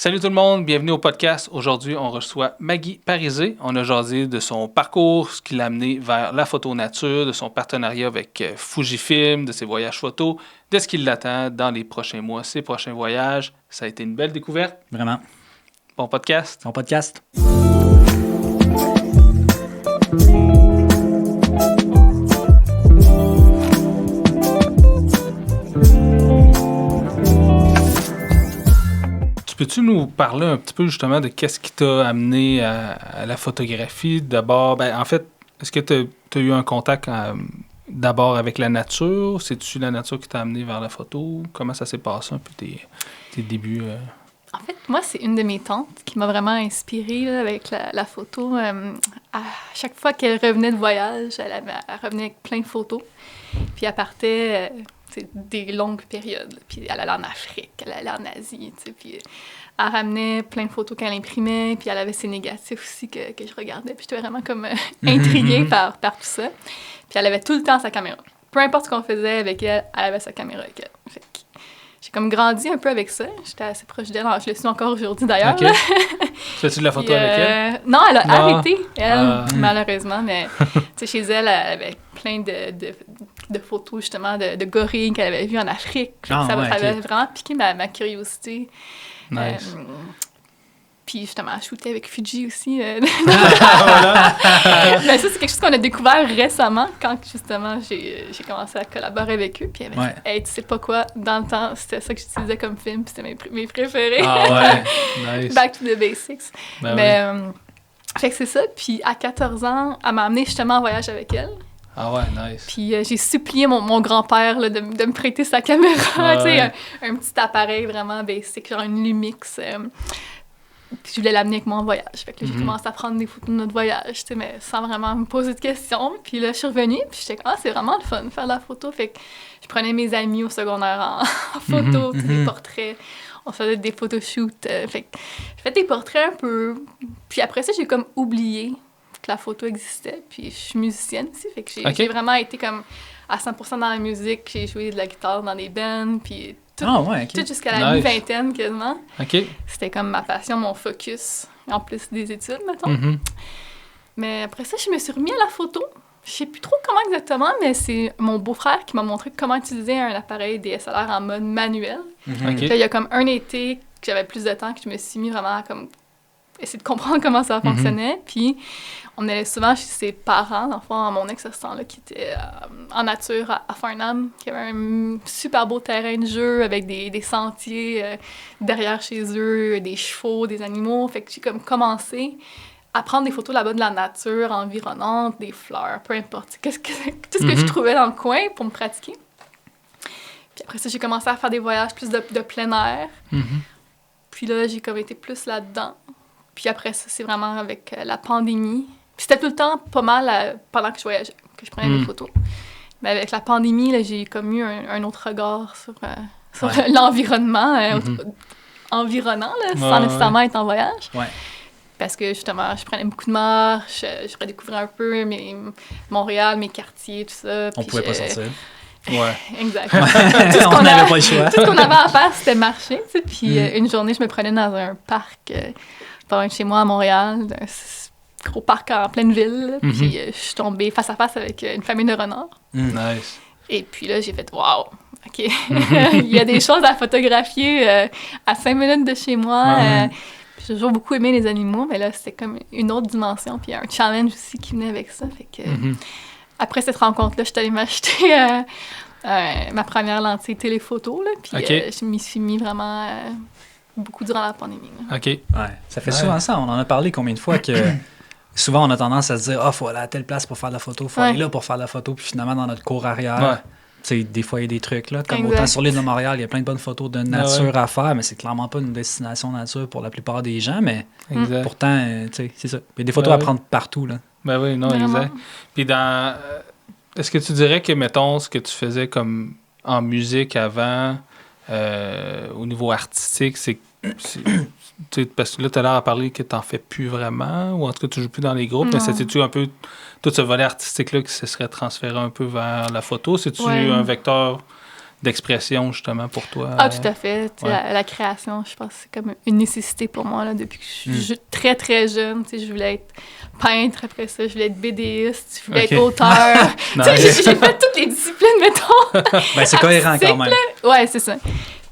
Salut tout le monde, bienvenue au podcast. Aujourd'hui, on reçoit Maggie Parisé. On a jasé de son parcours, ce qui l'a amené vers la photo nature, de son partenariat avec Fujifilm, de ses voyages photos, de ce qui l'attend dans les prochains mois, ses prochains voyages. Ça a été une belle découverte. Vraiment. Bon podcast. Bon podcast. Peux-tu nous parler un petit peu justement de qu'est-ce qui t'a amené à la photographie? D'abord, en fait, est-ce que tu as eu un contact d'abord avec la nature? C'est-tu la nature qui t'a amené vers la photo? Comment ça s'est passé un peu tes débuts? En fait, moi, c'est une de mes tantes qui m'a vraiment inspirée là, avec la photo. À chaque fois qu'elle revenait de voyage, elle revenait avec plein de photos. Puis elle partait des longues périodes. Puis elle allait en Afrique, elle allait en Asie. Puis elle ramenait plein de photos qu'elle imprimait. Puis elle avait ses négatifs aussi que je regardais. Puis j'étais vraiment comme intriguée par tout ça. Puis elle avait tout le temps sa caméra. Peu importe ce qu'on faisait avec elle, elle avait sa caméra avec elle. Fait que j'ai comme grandi un peu avec ça. J'étais assez proche d'elle. Je le suis encore aujourd'hui, d'ailleurs. OK. Fais-tu de la photo avec elle? Non, elle a arrêté, malheureusement. Mais chez elle, elle avait plein de photos, justement, de gorilles qu'elle avait vues en Afrique. Ça avait vraiment piqué ma curiosité. Nice. Puis justement, elle shootait avec Fuji aussi. Mais ça, c'est quelque chose qu'on a découvert récemment quand justement j'ai commencé à collaborer avec eux. Puis elle m'a dit, hey, tu sais pas quoi, dans le temps, c'était ça que j'utilisais comme film, puis c'était mes préférés. Ah ouais, nice. Back to the basics. Fait que c'est ça. Puis à 14 ans, elle m'a amenée justement en voyage avec elle. Ah ouais, nice. Puis j'ai supplié mon grand-père là, de me prêter sa caméra, tu sais, un petit appareil vraiment basic, genre une Lumix. Puis je voulais l'amener avec moi en voyage. Fait que là, j'ai commencé à prendre des photos de notre voyage, tu sais, mais sans vraiment me poser de questions. Puis là, je suis revenue, puis j'étais comme, c'est vraiment le fun de faire de la photo. Fait que je prenais mes amis au secondaire en photo, des portraits. On faisait des photoshoots. Fait que j'ai fait des portraits un peu. Puis après ça, j'ai comme oublié que la photo existait. Puis je suis musicienne aussi, fait que j'ai vraiment été comme à 100% dans la musique. J'ai joué de la guitare dans des bands, puis tout jusqu'à la mi-vingtaine quasiment. C'était comme ma passion, mon focus, en plus des études, mettons. Mais après ça, je me suis remis à la photo. Je sais plus trop comment exactement, mais c'est mon beau-frère qui m'a montré comment utiliser un appareil DSLR en mode manuel. Puis là, il y a comme un été que j'avais plus de temps, que je me suis mis vraiment à comme essayer de comprendre comment ça fonctionnait. Puis on allait souvent chez ses parents, dans le fond, mon ex à ce temps-là, qui était en nature à Farnham, qui avait un super beau terrain de jeu avec des sentiers derrière chez eux, des chevaux, des animaux. Fait que j'ai comme commencé à prendre des photos là-bas de la nature environnante, des fleurs, peu importe. Tout ce que je trouvais dans le coin pour me pratiquer. Puis après ça, j'ai commencé à faire des voyages plus de plein air. Puis là, j'ai comme été plus là-dedans. Puis après ça, c'est vraiment avec la pandémie. Puis c'était tout le temps pas mal pendant que je voyageais, que je prenais des photos. Mais avec la pandémie, là, j'ai comme eu un autre regard sur l'environnement environnant, là, sans nécessairement être en voyage. Parce que justement, je prenais beaucoup de marches, je redécouvrais un peu Montréal, mes quartiers, tout ça. On pouvait pas sortir. Ouais. Exact. On n'avait pas le choix. Tout ce qu'on avait à faire, c'était marcher. Tu sais. Puis une journée, je me prenais dans un parc pas loin de chez moi à Montréal, un gros parc en pleine ville. Puis je suis tombée face à face avec une famille de renards. Nice. Et puis là, j'ai fait « Wow! OK. Il y a des choses à photographier à 5 minutes de chez moi. J'ai toujours beaucoup aimé les animaux, mais là, c'était comme une autre dimension. Puis il y a un challenge aussi qui venait avec ça. Fait que après cette rencontre-là, je suis allée m'acheter ma première lentille téléphoto. Là, puis je m'y suis mis vraiment beaucoup durant la pandémie. Là. OK. Ouais. Ça fait souvent ça. On en a parlé combien de fois que souvent, on a tendance à se dire « faut aller à telle place pour faire de la photo, faut aller là pour faire de la photo. » Puis finalement, dans notre cours arrière, des fois, il y a des trucs. Là, comme autant sur l'île de Montréal, il y a plein de bonnes photos de nature à faire, mais c'est clairement pas une destination nature pour la plupart des gens. Mais pourtant, c'est ça. Il y a des photos à prendre partout. Là. Ben oui, non, exact. Puis est-ce que tu dirais que, mettons, ce que tu faisais comme en musique avant, au niveau artistique, c'est parce que là, tu as l'air à parler que tu n'en fais plus vraiment, ou en tout cas, tu joues plus dans les groupes, mais c'est-tu un peu tout ce volet artistique-là qui se serait transféré un peu vers la photo? C'est-tu un vecteur d'expression, justement, pour toi? Ah, tout à fait. La création, je pense que c'est comme une nécessité pour moi, là, depuis que je suis très, très jeune. Je voulais être peintre, après ça, je voulais être BDiste, je voulais être auteur. J'ai fait toutes les disciplines, mettons. C'est cohérent quand même. Ouais, c'est ça.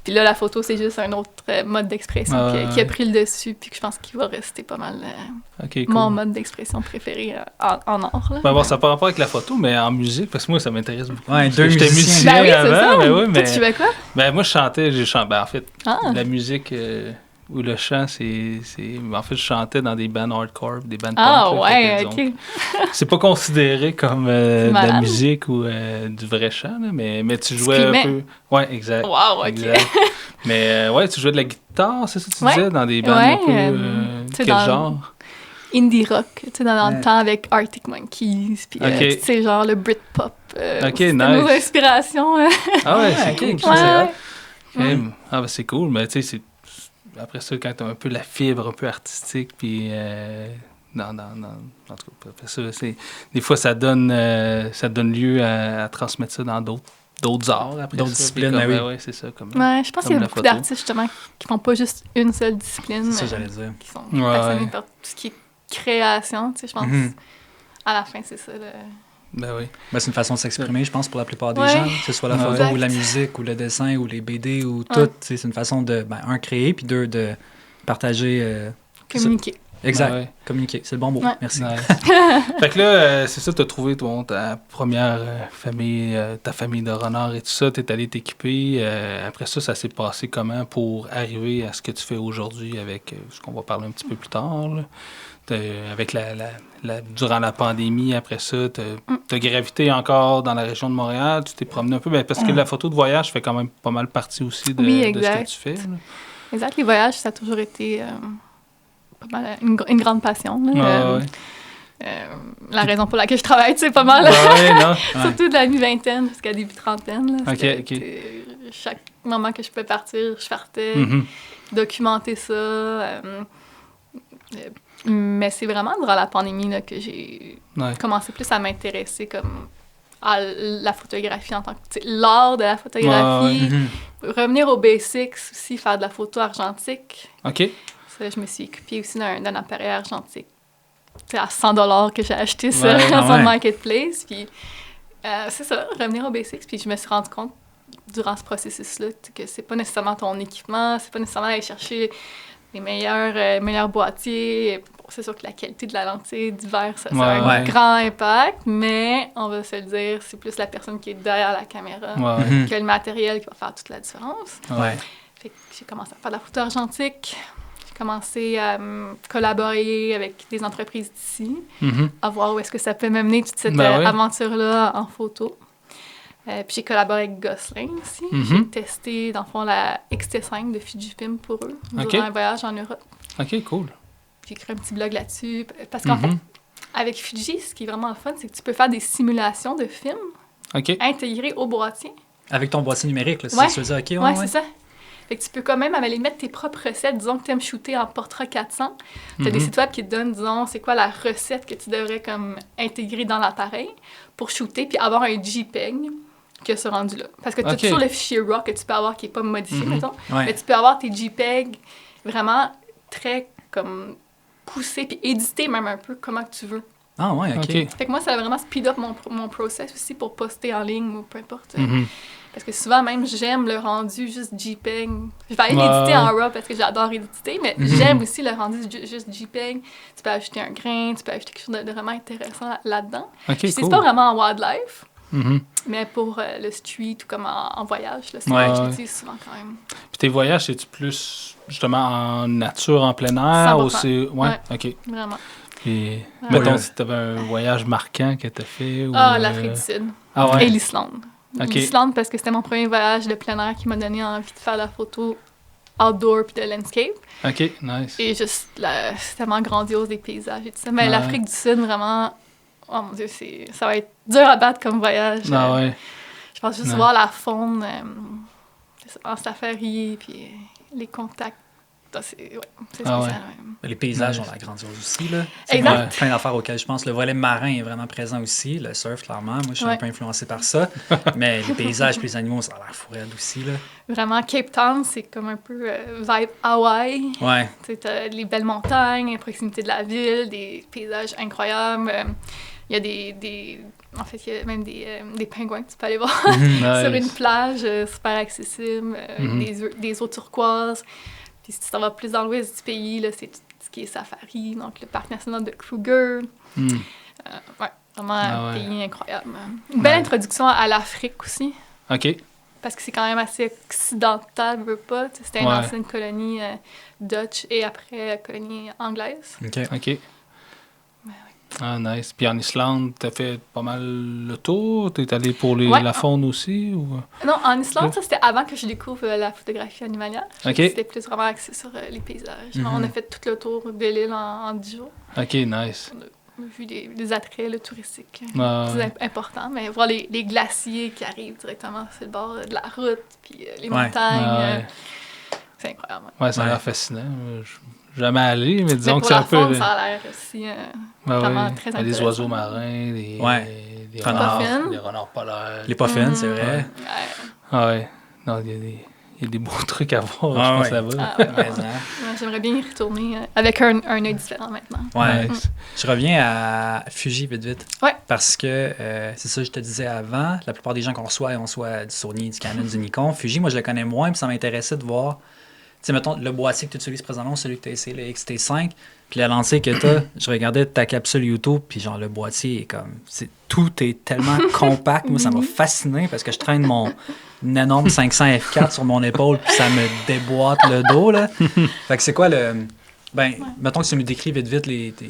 Puis là, la photo, c'est juste un autre mode d'expression qui a pris le dessus, puis que je pense qu'il va rester pas mal mon mode d'expression préféré en art. Là. Ça n'a pas rapport avec la photo, mais en musique, parce que moi, ça m'intéresse beaucoup. Ouais, j'étais musicien avant. Toi, tu fais quoi? Moi, je chantais. En fait, la musique ou le chant, c'est... En fait, je chantais dans des bands hardcore, des bands punk. OK. C'est pas considéré comme de la musique ou du vrai chant, là, mais tu jouais un peu... Ouais, exact. Wow, OK. Exact. Mais tu jouais de la guitare, c'est ça que tu disais, dans des bands un peu... quel genre? Indie rock, tu sais, dans le temps avec Arctic Monkeys, puis tu sais, genre le Britpop. C'était nos inspirations. C'est cool. C'est cool, mais tu sais, après ça, quand tu as un peu la fibre un peu artistique, puis en tout cas, après ça, des fois, ça donne lieu à transmettre ça dans d'autres arts. D'autres disciplines, oui. C'est ça. Je pense qu'il y a beaucoup d'artistes, justement, qui font pas juste une seule discipline. C'est ça, j'allais dire. Qui sont passionnés par tout ce qui est création, tu sais, je pense. À la fin, c'est ça. C'est une façon de s'exprimer, je pense, pour la plupart des gens, que ce soit la photo ou la musique ou le dessin ou les BD ou tout. C'est une façon de, créer, puis deux, de partager. Communiquer. Exact. Communiquer, c'est le bon mot. Merci. Fait que là, c'est ça, tu as trouvé ta première famille, ta famille de renards et tout ça, tu es allé t'équiper. Après ça s'est passé comment pour arriver à ce que tu fais aujourd'hui avec ce qu'on va parler un petit peu plus tard, là. Avec durant la pandémie, après ça, tu as gravité encore dans la région de Montréal, tu t'es promené un peu, parce que la photo de voyage fait quand même pas mal partie aussi de ce que tu fais. Là. Exact, les voyages, ça a toujours été pas mal une grande passion. Là. La raison pour laquelle je travaille, c'est pas mal. Surtout de la mi-vingtaine jusqu'à début trentaine. Là, chaque moment que je pouvais partir, je partais, documenter ça. Mais c'est vraiment durant la pandémie là, que j'ai commencé plus à m'intéresser comme à la photographie en tant que l'art de la photographie, revenir aux basics aussi, faire de la photo argentique. Ça, je me suis équipée aussi d'un appareil argentique à $100 que j'ai acheté ça sur Marketplace. Puis c'est ça, revenir aux basics. Puis je me suis rendu compte durant ce processus-là que c'est pas nécessairement ton équipement, c'est pas nécessairement aller chercher les meilleurs boîtiers. C'est sûr que la qualité de la lentille du verre, ça a un grand impact, mais on va se le dire, c'est plus la personne qui est derrière la caméra que le matériel qui va faire toute la différence. Fait que j'ai commencé à faire de la photo argentique. J'ai commencé à collaborer avec des entreprises d'ici, à voir où est-ce que ça peut m'amener toute cette aventure-là en photo. Puis j'ai collaboré avec Gosselin aussi. J'ai testé, dans le fond, la XT5 de Fujifilm pour eux, durant un voyage en Europe. OK, cool. J'ai écrit un petit blog là-dessus. Parce qu'en fait, avec Fuji, ce qui est vraiment le fun, c'est que tu peux faire des simulations de films intégrés au boîtier. Avec ton boîtier numérique, là, c'est ça. OK, c'est ça. Fait que tu peux quand même aller mettre tes propres recettes. Disons que tu aimes shooter en portrait 400. Tu as des sites web qui te donnent, disons, c'est quoi la recette que tu devrais comme intégrer dans l'appareil pour shooter puis avoir un JPEG que ce rendu-là. Parce que tu as toujours le fichier RAW que tu peux avoir qui n'est pas modifié, mettons. Mais tu peux avoir tes JPEG vraiment très comme poussés puis édités même un peu comment que tu veux. Ah ouais, OK. Fait que moi, ça a vraiment speed up mon process aussi pour poster en ligne ou peu importe. Parce que souvent, même, j'aime le rendu juste JPEG. Je vais aller l'éditer en RAW parce que j'adore éditer, mais j'aime aussi le rendu juste JPEG. Tu peux ajouter un grain, tu peux ajouter quelque chose de vraiment intéressant là-dedans. Puis c'est pas vraiment en wildlife, mais pour le street ou comme en voyage, là, c'est ce que j'utilise souvent quand même. Puis tes voyages, c'est-tu plus justement en nature, en plein air? 100%. Ou c'est... Ouais, OK. Vraiment. Puis, mettons, si tu avais un voyage marquant que tu as fait. Ou, l'Afrique du Sud. Et l'Islande. Okay. L'Islande, parce que c'était mon premier voyage de plein air qui m'a donné envie de faire la photo outdoor puis de landscape. OK, nice. Et juste, c'est tellement grandiose, les paysages et tout ça. Mais l'Afrique du Sud, vraiment, oh mon Dieu, ça va être dur à battre comme voyage. Je pense juste voir la faune en safari, puis les contacts C'est Ah spécial. Les paysages ont la grandiose aussi. Là. Exact. Plein d'affaires auxquelles je pense. Le volet marin est vraiment présent aussi. Le surf, clairement. Moi, je suis un peu influencé par ça. Mais les paysages et les animaux, ça a l'air fou raide aussi. Là. Vraiment, Cape Town, c'est comme un peu vibe Hawaï. Ouais. Tu as les belles montagnes, à proximité de la ville, des paysages incroyables. Il y a en fait, il y a même des pingouins que tu peux aller voir sur une plage super accessible, des eaux turquoises. Puis si tu t'en vas plus dans l'ouest du pays, là, c'est tout ce qui est safari, donc le parc national de Kruger. Vraiment un pays incroyable. Une belle introduction à l'Afrique aussi. OK. Parce que c'est quand même assez occidental, veux pas. C'était une ancienne colonie Dutch et après colonie anglaise. OK. Ah, nice. Puis en Islande, t'as fait pas mal le tour? T'es allé pour la faune aussi? Ou... Non, en Islande, ça, c'était avant que je découvre la photographie animalière. OK. C'était plus vraiment axé sur les paysages. On a fait tout le tour de l'île en 10 jours. OK, nice. On a vu des attraits touristiques plus importants, mais voir les glaciers qui arrivent directement sur le bord de la route, puis les montagnes, c'est incroyable. Ouais, ça a l'air fascinant. Jamais allé, mais disons mais que c'est un peu... faune, ça a l'air aussi vraiment très intéressant. Les oiseaux marins, les renards polaires. Les puffins, c'est vrai. Ouais. Non, il y a des beaux trucs à voir, je pense, là-bas. J'aimerais bien y retourner avec un œil différent maintenant. Ouais. Je reviens à Fuji vite. Ouais. Parce que, c'est ça que je te disais avant, la plupart des gens qu'on reçoit, on reçoit du Sony, du Canon, du Nikon. Fuji, moi, je le connais moins, puis ça m'intéressait de voir... Tu sais, mettons, le boîtier que tu utilises présentement, celui que tu as essayé, le XT5, puis la lentille que tu as, je regardais ta capsule YouTube, puis genre, le boîtier est comme... tout est tellement compact. Moi, ça m'a fasciné parce que je traîne mon énorme 500 F4 sur mon épaule, puis ça me déboîte le dos, là. Fait que c'est quoi le... mettons que tu me décris vite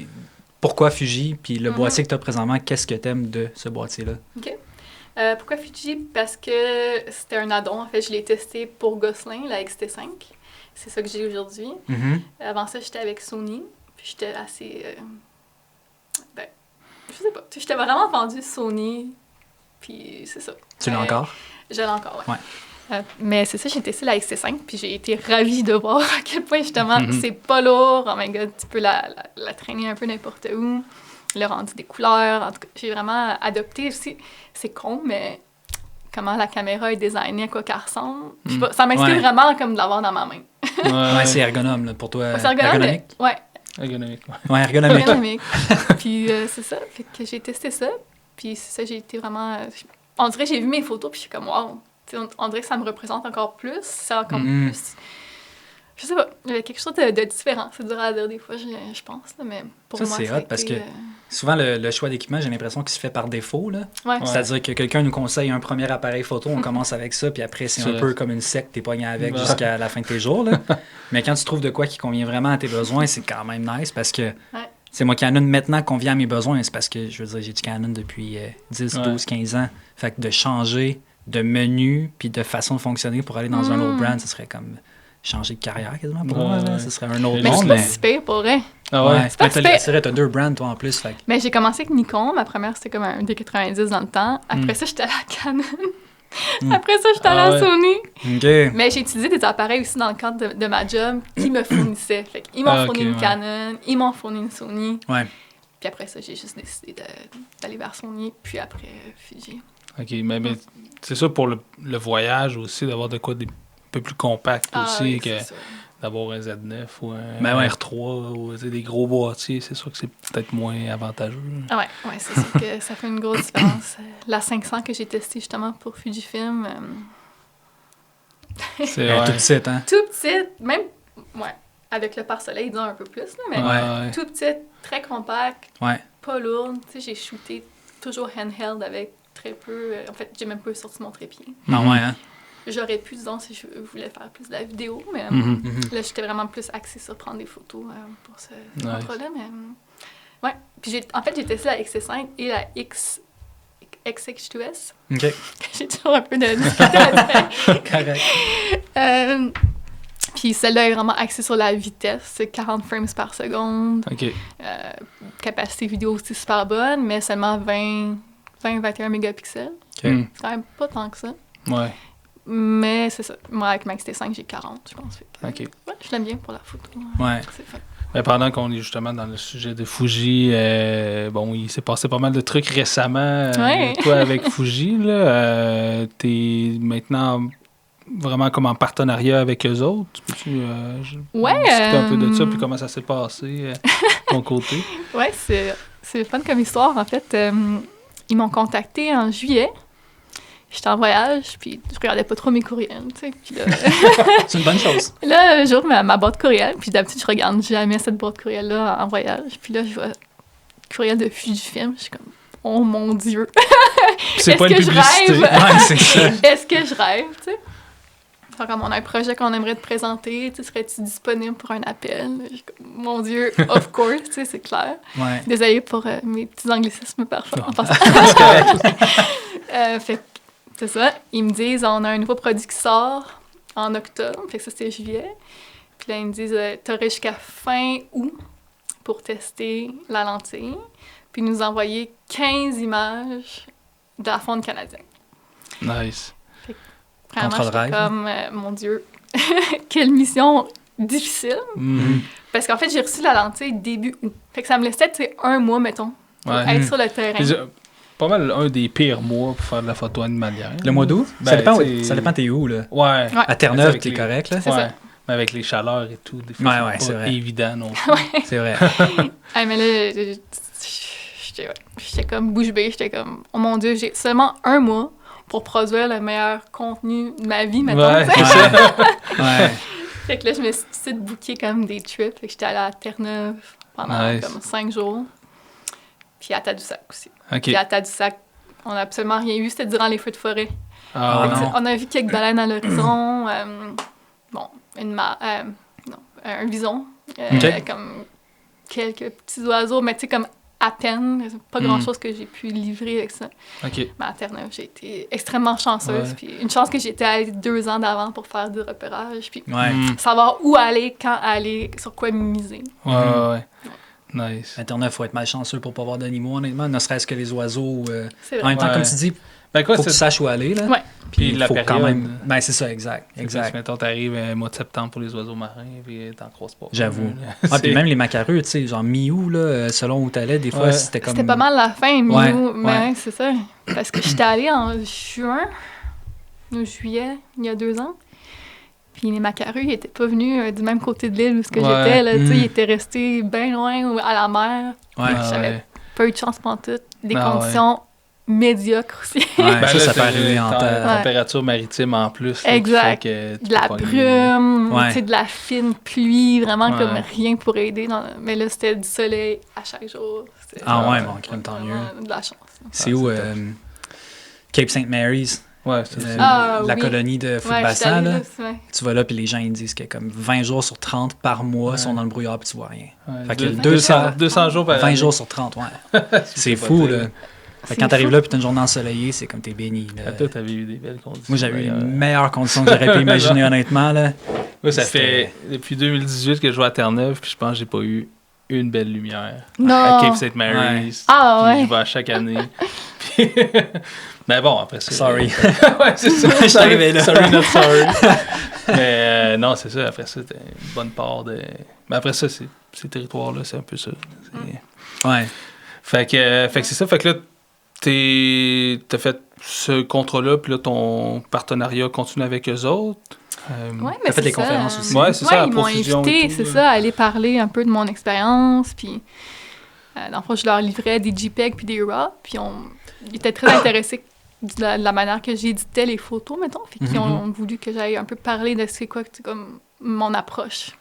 pourquoi Fuji, puis le boîtier que tu as présentement, qu'est-ce que tu aimes de ce boîtier-là? OK. Pourquoi Fuji? Parce que c'était un add-on. En fait, je l'ai testé pour Gosselin, la XT5. C'est ça que j'ai aujourd'hui. Avant ça, j'étais avec Sony. Puis j'étais assez... je sais pas. J'étais vraiment vendue Sony. Puis c'est ça. Tu l'as encore? Je l'ai encore, ouais. Mais c'est ça, j'ai testé la XT5. Puis j'ai été ravie de voir à quel point, justement, c'est pas lourd. Oh my God, tu peux la traîner un peu n'importe où. Le rendu des couleurs. En tout cas, j'ai vraiment adopté aussi. C'est con, mais comment la caméra est designée, à quoi qu'elle ressemble. Ça m'inspire vraiment comme de l'avoir dans ma main. C'est ergonome, là, pour toi. C'est ergonomique? Ouais. Ergonomique, ouais. Ergonomique. Puis c'est ça. Fait que j'ai testé ça. Puis c'est ça, j'ai été vraiment... on dirait que j'ai vu mes photos, puis je suis comme, wow. On dirait que ça me représente encore plus. C'est encore plus... Je sais pas, il y a quelque chose de différent. C'est dur à dire des fois, je pense. Là, mais pour moi, c'est hot parce que souvent, le choix d'équipement, j'ai l'impression qu'il se fait par défaut. Là. C'est-à-dire que quelqu'un nous conseille un premier appareil photo, on commence avec ça, puis après, c'est un peu comme une secte, t'es pogné avec jusqu'à la fin de tes jours. Là. Mais quand tu trouves de quoi qui convient vraiment à tes besoins, c'est quand même nice parce que c'est moi Canon maintenant convient à mes besoins. C'est parce que, je veux dire, j'ai du Canon depuis 10, 12, 15 ans. Fait que de changer de menu puis de façon de fonctionner pour aller dans un autre brand, ce serait comme... changer de carrière quasiment pour moi, là. Ce serait un autre monde. Mais c'est pas si pire pour vrai. Ah ouais? C'est pas si pire. C'est vrai, t'as 2 brands toi en plus. Fait. Mais j'ai commencé avec Nikon. Ma première, c'était comme un D90 dans le temps. Après ça, j'étais à la Canon. Après ça, j'étais à la Sony. Okay. Mais j'ai utilisé des appareils aussi dans le cadre de ma job qui me fournissaient. Fait qu'ils m'ont fourni une Canon, ils m'ont fourni une Sony. Ouais. Puis après ça, j'ai juste décidé d'aller vers Sony, puis après Fuji. OK, mais c'est ça pour le voyage aussi, d'avoir de quoi un peu plus compact aussi que d'avoir un Z9 ou un R3 ou des gros boîtiers. C'est sûr que c'est peut-être moins avantageux. Ah ouais, c'est sûr que ça fait une grosse différence. La 500 que j'ai testée justement pour Fujifilm... c'est tout petite, hein? Tout petite, même... Ouais, avec le pare-soleil, disons un peu plus, là, mais tout petite, très compact, pas lourde. Tu sais, j'ai shooté toujours handheld avec très peu... en fait, j'ai même pas sorti mon trépied. Ah ouais, hein? J'aurais pu, disons, si je voulais faire plus de la vidéo, mais là, j'étais vraiment plus axée sur prendre des photos pour ce contrôle-là, mais... Ouais. Puis j'ai testé la XT5 et la XH2S. OK. J'ai toujours un peu de difficulté à dire. Correct. Puis celle-là est vraiment axée sur la vitesse, c'est 40 frames par seconde. OK. Capacité vidéo aussi super bonne, mais seulement 20-21 mégapixels. Okay. C'est quand même pas tant que ça. Ouais. Mais c'est ça. Moi, avec Max T5, j'ai 40, je pense. OK. Ouais, je l'aime bien pour la photo. Ouais. C'est fun. Mais pendant qu'on est justement dans le sujet de Fuji, bon, il s'est passé pas mal de trucs récemment, toi, avec Fuji, là. T'es maintenant vraiment comme en partenariat avec eux autres. Peux-tu discuter un peu de ça, puis comment ça s'est passé, de ton côté? Ouais, c'est fun comme histoire, en fait. Ils m'ont contacté en juillet. J'étais en voyage, puis je regardais pas trop mes courriels, tu sais. Puis là, c'est une bonne chose. là, j'ouvre ma boîte courriel, puis d'habitude, je regarde jamais cette boîte courriel-là en voyage. Puis là, je vois le courriel de Fujifilm, je suis comme, oh mon Dieu! C'est pas une publicité. Ouais, c'est ça. Est-ce que je rêve, tu sais? Enfin, comme on a un projet qu'on aimerait te présenter, tu sais, serais-tu disponible pour un appel? Je suis comme, mon Dieu, of course, tu sais, c'est clair. Ouais. Désolée pour mes petits anglicismes parfois. En passant. Fait que, c'est ça. Ils me disent, on a un nouveau produit qui sort en octobre. Fait que ça, c'était juillet. Puis là, ils me disent, t'aurais jusqu'à fin août pour tester la lentille. Puis nous envoyer 15 images de la faune canadienne. Nice. Vraiment, j'étais comme, mon Dieu, quelle mission difficile. Mm-hmm. Parce qu'en fait, j'ai reçu la lentille début août. Fait que ça me laissait, tu sais, un mois, mettons, pour être sur le terrain. C'est pas mal un des pires mois pour faire de la photo animalière. Le mois d'août? Ça dépend t'es où, là. Ouais. À Terre-Neuve, t'es correct, là. C'est ça. Mais avec les chaleurs et tout, des fois, c'est pas évident non plus. C'est vrai. Mais là, j'étais comme bouche bée. J'étais comme, oh mon Dieu, j'ai seulement un mois pour produire le meilleur contenu de ma vie, mettons. Ouais, c'est ça. Ouais. Fait que là, je me suis dit de booker comme des trips. Fait que j'étais allée à Terre-Neuve pendant comme 5 jours. Puis à Tadoussac aussi. OK. Puis à Tadoussac, on n'a absolument rien vu. C'était durant les feux de forêt. Ah, non. On a vu quelques baleines à l'horizon. Un bison. Comme quelques petits oiseaux, mais tu sais, comme à peine. Pas grand-chose que j'ai pu livrer avec ça. OK. Mais à Terre-Neuve, j'ai été extrêmement chanceuse. Ouais. Puis une chance que j'étais allée 2 ans d'avant pour faire du repérage. Puis Ouais. savoir où aller, quand aller, sur quoi miser. Ouais. Nice. À Terre-Neuve, il faut être malchanceux pour pas voir d'animaux, honnêtement. Ne serait-ce que les oiseaux. C'est vrai. En même temps, comme tu dis, Ben quoi, faut que tu saches où aller, là. Ouais. Puis la faut période. quand même. Ben, c'est ça, exact. Exact. Mettons, t'arrives mois de septembre pour les oiseaux marins, puis t'en croises pas. J'avoue. Puis même les macareux, tu sais, genre mi-août, là, selon où t'allais, des fois, c'était comme... C'était pas mal la fin, mi-août. Mais ouais. c'est ça. Parce que j'étais allée en juillet, il y a 2 ans. Puis les macareux, ils étaient pas venus du même côté de l'île où j'étais. Là, ils étaient restés bien loin à la mer. Ouais. J'avais pas eu de chance pantoute. Des conditions médiocres aussi. Ouais, Ben ça peut arriver en température maritime en plus. Là, exact. De la brume, ouais. de la fine pluie, vraiment comme rien pour aider. Mais là, c'était du soleil à chaque jour. Ouais, bon, crème, tant mieux. De la chance. C'est où? Cape St. Mary's. Ouais, c'est la colonie de Foot-Bassin, là. Tu vas là, puis les gens, ils disent que comme 20 jours sur 30 par mois sont dans le brouillard, puis tu vois rien. Ouais. Fait que 200 jours par 20 jours sur 30, ouais. C'est fou, là. Fait que quand t'arrives là, puis t'as une journée ensoleillée, c'est comme t'es béni. Toi, t'avais eu des belles conditions. Moi, j'avais eu les meilleures conditions que j'aurais pu imaginer, honnêtement, là. Moi, ça fait depuis 2018 que je joue à Terre-Neuve, puis je pense que j'ai pas eu une belle lumière. Non. À Cape St. Mary's. Ouais. Je vais à chaque année. Mais bon, après ça... Sorry. Ouais, c'est ça. Je suis arrivé là. Sorry, not sorry. Mais non, c'est ça. Après ça, t'as une bonne part de... Mais après ça, ces territoires-là, c'est un peu ça. Ouais. Fait que c'est ça. Fait que là, t'as fait ce contrat-là, puis là, ton partenariat continue avec eux autres. Ouais, t'as fait des conférences aussi. Ouais, c'est ça, à ils m'ont Profusion invité, et tout, c'est là. ça, à aller parler un peu de mon expérience, puis dans le fond, je leur livrais des JPEG puis des RAW, puis ils étaient très intéressés de la manière que j'éditais les photos, mettons, fait qu'ils ont voulu que j'aille un peu parler de c'est quoi, comme mon approche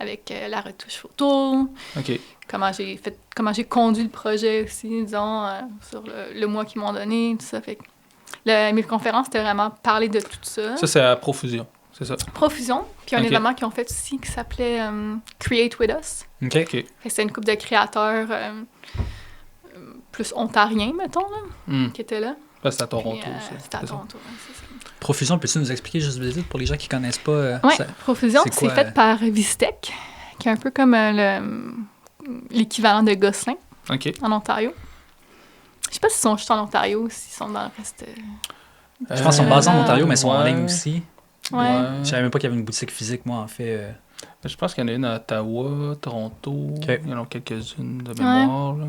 avec la retouche photo. OK. Comment j'ai conduit le projet aussi, disons, sur le mois qu'ils m'ont donné, tout ça. Fait que mes conférences, c'était vraiment parler de tout ça. Ça, c'est à Profusion, c'est ça? Profusion. Puis un événement qu'ils ont fait aussi qui s'appelait Create With Us. OK. Fait que c'était une couple de créateurs plus ontariens, mettons, là, qui étaient là. Là, c'est à Toronto. Puis, c'était à Toronto, c'est ça. Profusion, peux-tu nous expliquer juste vite pour les gens qui connaissent pas? Oui, Profusion, c'est fait par Vistec, qui est un peu comme l'équivalent de Gosselin en Ontario. Je sais pas s'ils sont juste en Ontario ou s'ils sont dans le reste Je pense qu'ils sont basés en Ontario, mais ils sont en ligne aussi. Ouais. Je savais même pas qu'il y avait une boutique physique, moi, en fait. Je pense qu'il y en a une à Ottawa, Toronto. Okay. Il y en a quelques-unes de mémoire. Là.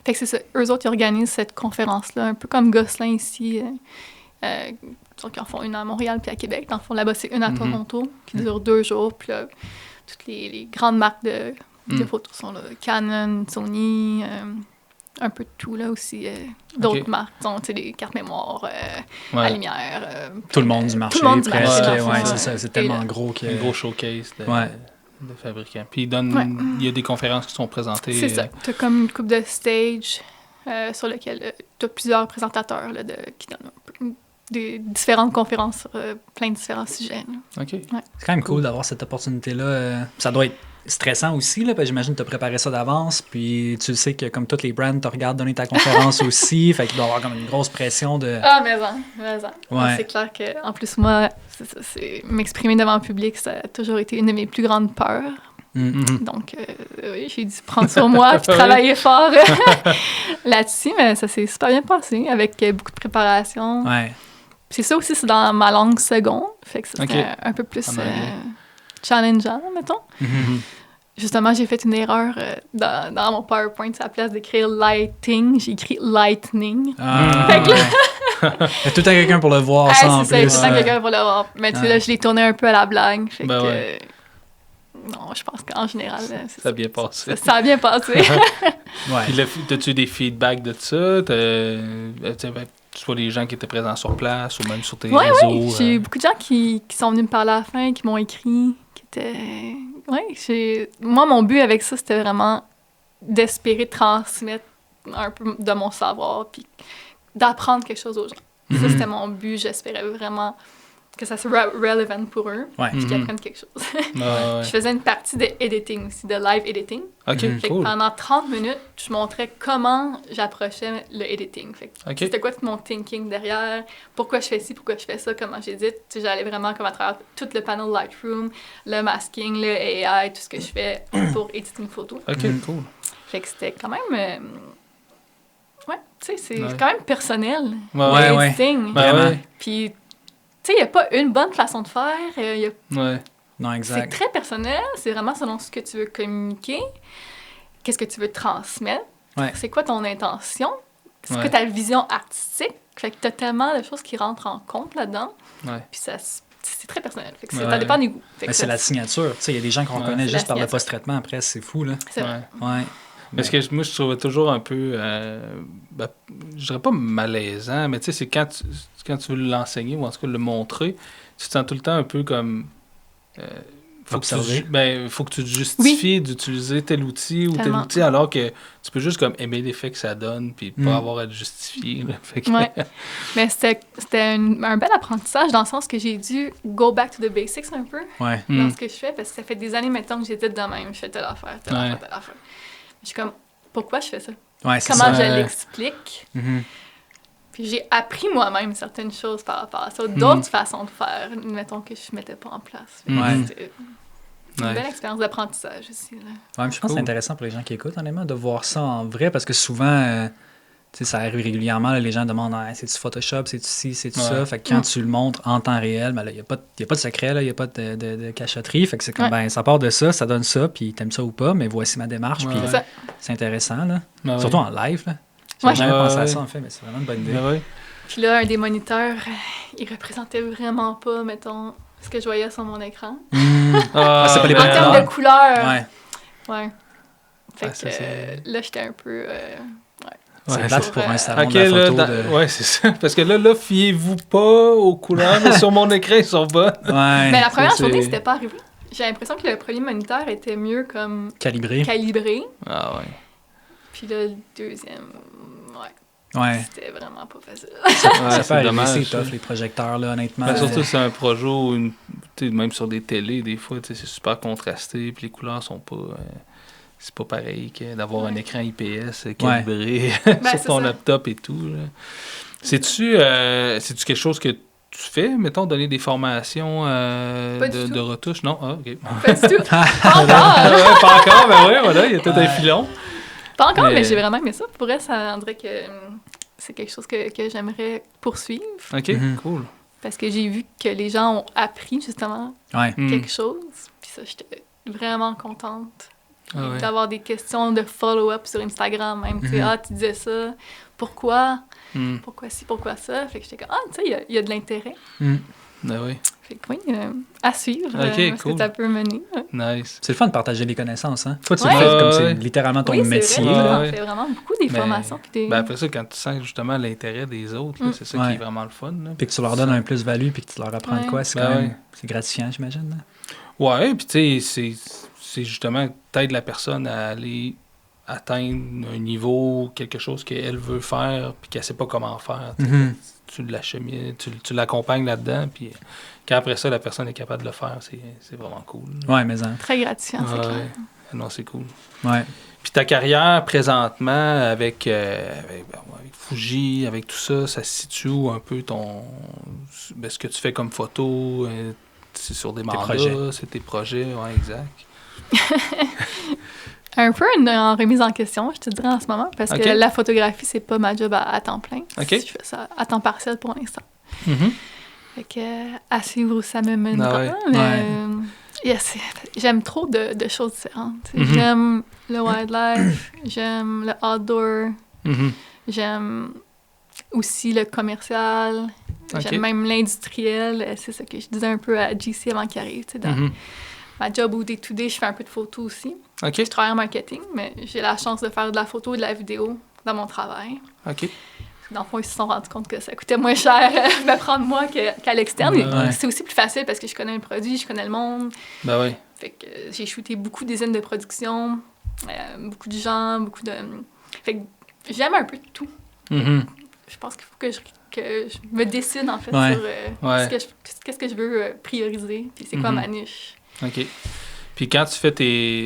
Fait que c'est ça. Eux autres, ils organisent cette conférence-là, un peu comme Gosselin ici. Donc, ils en font une à Montréal puis à Québec. Dans le fond, là-bas, c'est une à Toronto, qui dure 2 jours. Puis là, toutes les grandes marques de photos sont là. Canon, Sony, un peu de tout, là aussi. D'autres marques, donc, des cartes mémoire, à lumière. Tout le monde du marché, tout le monde du presque. marché, Ouais, c'est ça. C'est tellement gros que... Un gros showcase de fabricants. Puis il y a des conférences qui sont présentées. C'est ça. Tu as comme une coupe de stage sur lequel tu as plusieurs présentateurs là, qui donnent un peu des différentes conférences sur plein de différents sujets. Là. OK. Ouais. C'est quand même cool d'avoir cette opportunité-là. Ça doit être stressant aussi, là, parce que j'imagine que tu as préparé ça d'avance, puis tu sais que comme toutes les brands te regardent donner ta conférence aussi, fait qu'il doit y avoir comme une grosse pression de... Ah, mais en. Ouais. C'est clair que, en plus, moi, c'est m'exprimer devant le public, ça a toujours été une de mes plus grandes peurs. Donc, oui, j'ai dû prendre sur moi puis travailler fort là-dessus, mais ça s'est super bien passé avec beaucoup de préparation. Ouais. C'est ça aussi, c'est dans ma langue seconde, fait que ça c'était un peu plus challengeant, mettons. Justement, j'ai fait une erreur dans mon PowerPoint, à la place d'écrire lighting, j'ai écrit lightning. Fait que là, il y a tout à quelqu'un pour le voir, ça, en c'est plus. C'est ça, quelqu'un pour le voir. Mais tu sais, là, je l'ai tourné un peu à la blague, fait que... Non, je pense qu'en général... Ça a bien passé. Ça a bien passé. Puis as-tu eu des feedbacks de ça? Soit les gens qui étaient présents sur place ou même sur tes réseaux? Oui, j'ai eu beaucoup de gens qui sont venus me parler à la fin, qui m'ont écrit, qui étaient... Moi, mon but avec ça, c'était vraiment d'espérer transmettre un peu de mon savoir, puis d'apprendre quelque chose aux gens. Ça, c'était mon but. J'espérais vraiment que ça soit relevant pour eux, puis qu'ils apprennent quelque chose. Je faisais une partie de editing aussi, de live editing. OK, Fait que cool. pendant 30 minutes, je montrais comment j'approchais le editing. Fait que c'était quoi tout mon thinking derrière, pourquoi je fais ci, pourquoi je fais ça, comment j'édite. J'allais vraiment comme à travers tout le panel Lightroom, le masking, le AI, tout ce que je fais pour éditer une photo. OK, cool. Fait que c'était quand même... tu sais, c'est quand même personnel, editing. Puis... Tu sais, il n'y a pas une bonne façon de faire. Non, exact. C'est très personnel. C'est vraiment selon ce que tu veux communiquer. Qu'est-ce que tu veux transmettre. C'est quoi ton intention. C'est quoi ta vision artistique. Fait que tu as tellement de choses qui rentrent en compte là-dedans. Puis c'est très personnel. Fait que ça dépend des goûts. C'est la signature. Tu sais, il y a des gens qu'on reconnaît juste par le post-traitement. Après, c'est fou, là. C'est vrai. Parce que moi, je trouvais toujours un peu, je dirais pas malaisant, mais tu sais, c'est quand tu veux l'enseigner ou en tout cas le montrer, tu te sens tout le temps un peu comme... faut que tu te justifies d'utiliser tel outil ou tel outil, alors que tu peux juste comme aimer l'effet que ça donne puis pas avoir à te justifier. Mais c'était un bel apprentissage dans le sens que j'ai dû go back to the basics un peu dans ce que je fais, parce que ça fait des années maintenant que j'étais de même. Je fais telle affaire. Je suis comme, pourquoi je fais ça? Comment je l'explique? Puis j'ai appris moi-même certaines choses par rapport à ça, d'autres façons de faire, mettons, que je ne mettais pas en place. C'était une belle expérience d'apprentissage aussi. Là. Je pense que c'est intéressant pour les gens qui écoutent, honnêtement, de voir ça en vrai, parce que souvent, ça arrive régulièrement, là, les gens demandent c'est-tu Photoshop, c'est-tu ci, c'est-tu ça? Fait que quand tu le montres en temps réel, il n'y a pas de secret, il n'y a pas de cachotterie. Fait que c'est comme, ça part de ça, ça donne ça, puis t'aimes ça ou pas, mais voici ma démarche, puis c'est intéressant, là. Surtout en live, là. J'avais jamais pensé à ça, en fait, mais c'est vraiment une bonne idée. Puis là, un des moniteurs, il représentait vraiment pas, mettons, ce que je voyais sur mon écran. C'est pas les en termes de couleurs. Fait que là, j'étais un peu... C'est plate pour un salon de la photo. Ouais, c'est ça. Parce que là, fiez-vous pas aux couleurs, mais sur mon écran, ils sont bonnes. Mais la première journée, c'était pas arrivé. J'ai l'impression que le premier moniteur était mieux comme... Calibré. Ah ouais. Puis là, le deuxième... C'était vraiment pas facile. Ça fait arriver, c'est tough, les projecteurs, là, honnêtement. Mais surtout, c'est un projet où, même sur des télés, des fois, c'est super contrasté, puis les couleurs sont pas... c'est pas pareil que d'avoir un écran IPS calibré sur ton laptop et tout. Là. C'est-tu quelque chose que tu fais, mettons, donner des formations de retouche? Non? Ah, OK. Pas du tout. Pas encore. Pas encore, il y a tout un filon. Pas encore, mais j'ai vraiment aimé ça. Pour elle, ça rendrait que c'est quelque chose que j'aimerais poursuivre. OK, cool. Parce que j'ai vu que les gens ont appris, justement, quelque chose. Puis ça, j'étais vraiment contente d'avoir des questions de follow-up sur Instagram même. Tu sais, tu disais ça, pourquoi? Pourquoi ci, pourquoi ça? Fait que j'étais comme, tu sais, il y a de l'intérêt. Ben oui. Fait que oui, à suivre, cool. ce que ça peut mener. Nice. C'est le fun de partager les connaissances, hein? Toi, tu le fais comme c'est littéralement ton métier. C'est vrai, on fait vraiment beaucoup des formations. Ben après ça, quand tu sens justement l'intérêt des autres, là, c'est ça qui est vraiment le fun. Là. Puis que tu leur donnes un plus-value, puis que tu leur apprends de quoi, c'est quand même c'est gratifiant, j'imagine. Là. Ouais, puis tu sais, c'est justement t'aides la personne à aller atteindre un niveau, quelque chose qu'elle veut faire, puis qu'elle sait pas comment faire. Tu l'achemines, tu l'accompagnes là-dedans, puis qu'après ça, la personne est capable de le faire, c'est vraiment cool. Ouais, mais très gratifiant, c'est clair. Non, c'est cool. Ouais. Puis ta carrière, présentement, avec Fuji, avec tout ça, ça se situe où un peu ce que tu fais comme photo? C'est sur des mandats, c'est tes projets, ouais, exact. Un peu en remise en question, je te dirais en ce moment, parce que la photographie, c'est pas ma job à temps plein. Je fais ça à temps partiel pour l'instant. Fait que, à suivre où ça me mènera. J'aime trop de choses différentes. J'aime le wildlife, j'aime le outdoor, j'aime aussi le commercial, j'aime même l'industriel. C'est ça que je disais un peu à JC avant qu'il arrive, tu sais, dans ma job au day-to-day, je fais un peu de photo aussi. Je travaille en marketing, mais j'ai la chance de faire de la photo et de la vidéo dans mon travail. Dans le fond, ils se sont rendus compte que ça coûtait moins cher me prendre moi qu'à l'externe. C'est aussi plus facile parce que je connais le produit, je connais le monde. Fait que j'ai shooté beaucoup des scènes de production, beaucoup de gens, Fait que j'aime un peu de tout. Je pense qu'il faut que je me décide, en fait, sur qu'est-ce que je veux prioriser, puis c'est quoi ma niche. OK. Puis quand tu fais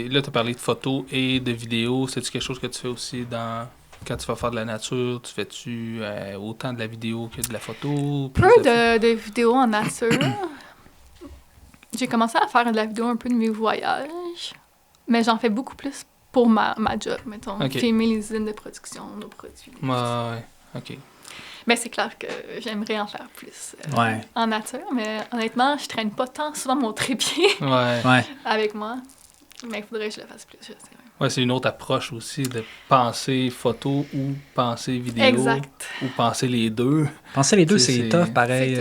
là, tu as parlé de photos et de vidéos. C'est-tu quelque chose que tu fais aussi quand tu vas faire de la nature? Tu fais-tu autant de la vidéo que de la photo? Peu de vidéos en nature. J'ai commencé à faire de la vidéo un peu de mes voyages, mais j'en fais beaucoup plus pour ma job, mettons. Filmer les usines de production, nos produits. Ouais, OK. Mais c'est clair que j'aimerais en faire plus en nature, mais honnêtement, je traîne pas tant souvent mon trépied avec moi. Mais il faudrait que je le fasse plus, je sais. Ouais, c'est une autre approche aussi de penser photo ou penser vidéo. Exact. Ou penser les deux. Penser les deux, c'est tough, pareil.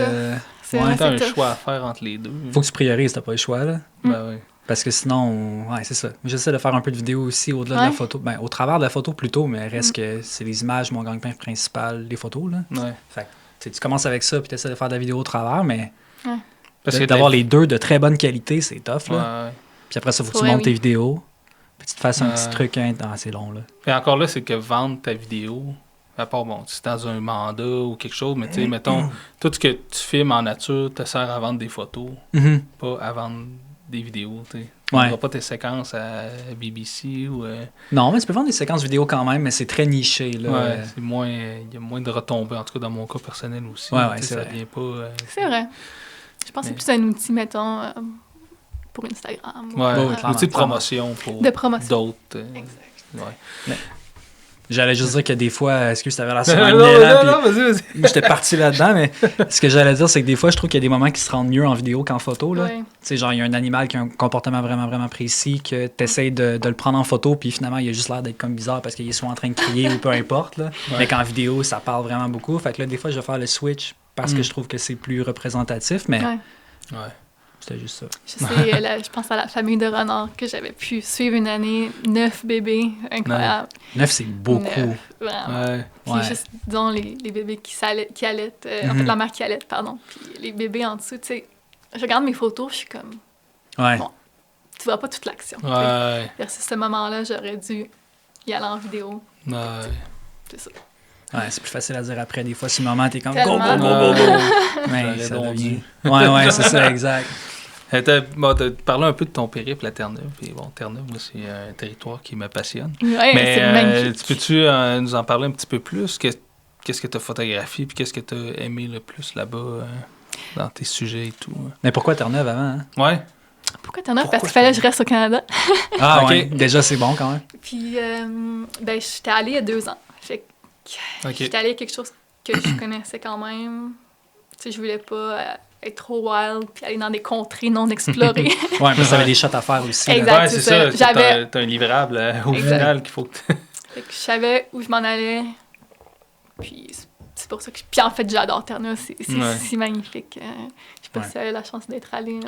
C'est un choix à faire entre les deux. Faut que tu priorises, t'as pas le choix, là. Ben oui. Parce que sinon, c'est ça. J'essaie de faire un peu de vidéo aussi au-delà de la photo. Ben, au travers de la photo plutôt, mais reste que c'est les images, mon gagne-pain principal, les photos, là. Fait que, tu commences avec ça, puis tu essaies de faire de la vidéo au travers, mais parce que d'avoir les deux de très bonne qualité, c'est tough, là. Puis après ça, faut que tu montes tes vidéos, puis tu te fasses un petit truc, c'est long, là. Et encore là, c'est que vendre ta vidéo, à part, bon, c'est dans un mandat ou quelque chose, mais tu sais, mettons, tout ce que tu filmes en nature te sert à vendre des photos, pas à vendre des vidéos, tu sais. Tu ne vendras pas tes séquences à BBC ou... Non, mais tu peux vendre des séquences vidéo quand même, mais c'est très niché, là. C'est moins... Il y a moins de retombées, en tout cas dans mon cas personnel aussi. C'est vrai. Ça vient pas... C'est vrai. Je pense que c'est plus un outil, mettons, pour Instagram. Un outil de promotion pour d'autres. Exact. J'allais juste dire que des fois, excuse, t'avais la non, vas-y. J'étais parti là-dedans, mais ce que j'allais dire, c'est que des fois, je trouve qu'il y a des moments qui se rendent mieux en vidéo qu'en photo. Là. Tu sais, genre, il y a un animal qui a un comportement vraiment, vraiment précis, que t'essayes de le prendre en photo, puis finalement, il a juste l'air d'être comme bizarre parce qu'il est soit en train de crier ou peu importe. Là. Mais qu'en vidéo, ça parle vraiment beaucoup. Fait que là, des fois, je vais faire le switch parce que je trouve que c'est plus représentatif, mais c'était juste ça. Je pense à la famille de renards que j'avais pu suivre une année. 9 bébés, incroyable. 9, c'est beaucoup. 9, vraiment. Puis juste, disons, les bébés qui allaitent, en fait, la mère qui allait, pardon. Puis les bébés en dessous, tu sais, je regarde mes photos, je suis comme... Bon, tu vois pas toute l'action. Versus ce moment-là, j'aurais dû y aller en vidéo. C'est ça. C'est plus facile à dire après. Des fois, si le moment, t'es comme... Go. Mais ça devient... c'est ça, exact. Tu as parlé un peu de ton périple à Terre-Neuve. Et bon, Terre-Neuve, moi, c'est un territoire qui me passionne. Mais c'est magnifique. Peux-tu nous en parler un petit peu plus? Qu'est-ce que tu as photographié puis qu'est-ce que tu as aimé le plus là-bas dans tes sujets et tout? Mais pourquoi Terre-Neuve avant? Pourquoi Terre-Neuve? Parce qu'il fallait que je reste au Canada. OK. Déjà, c'est bon quand même. Puis, j'étais allée il y a 2 ans. Fait J'étais allée à quelque chose que je connaissais quand même. Tu sais, je voulais pas être trop wild puis aller dans des contrées non explorées. Ouais, parce que t'avais des shots à faire aussi. Exact. Là. Ouais, c'est ça. T'as un livrable au final qu'il faut que Fait que je savais où je m'en allais. Puis c'est pour ça que... Puis en fait, j'adore Terre-Neuve. C'est si magnifique. Je sais pas si j'avais la chance d'être allée.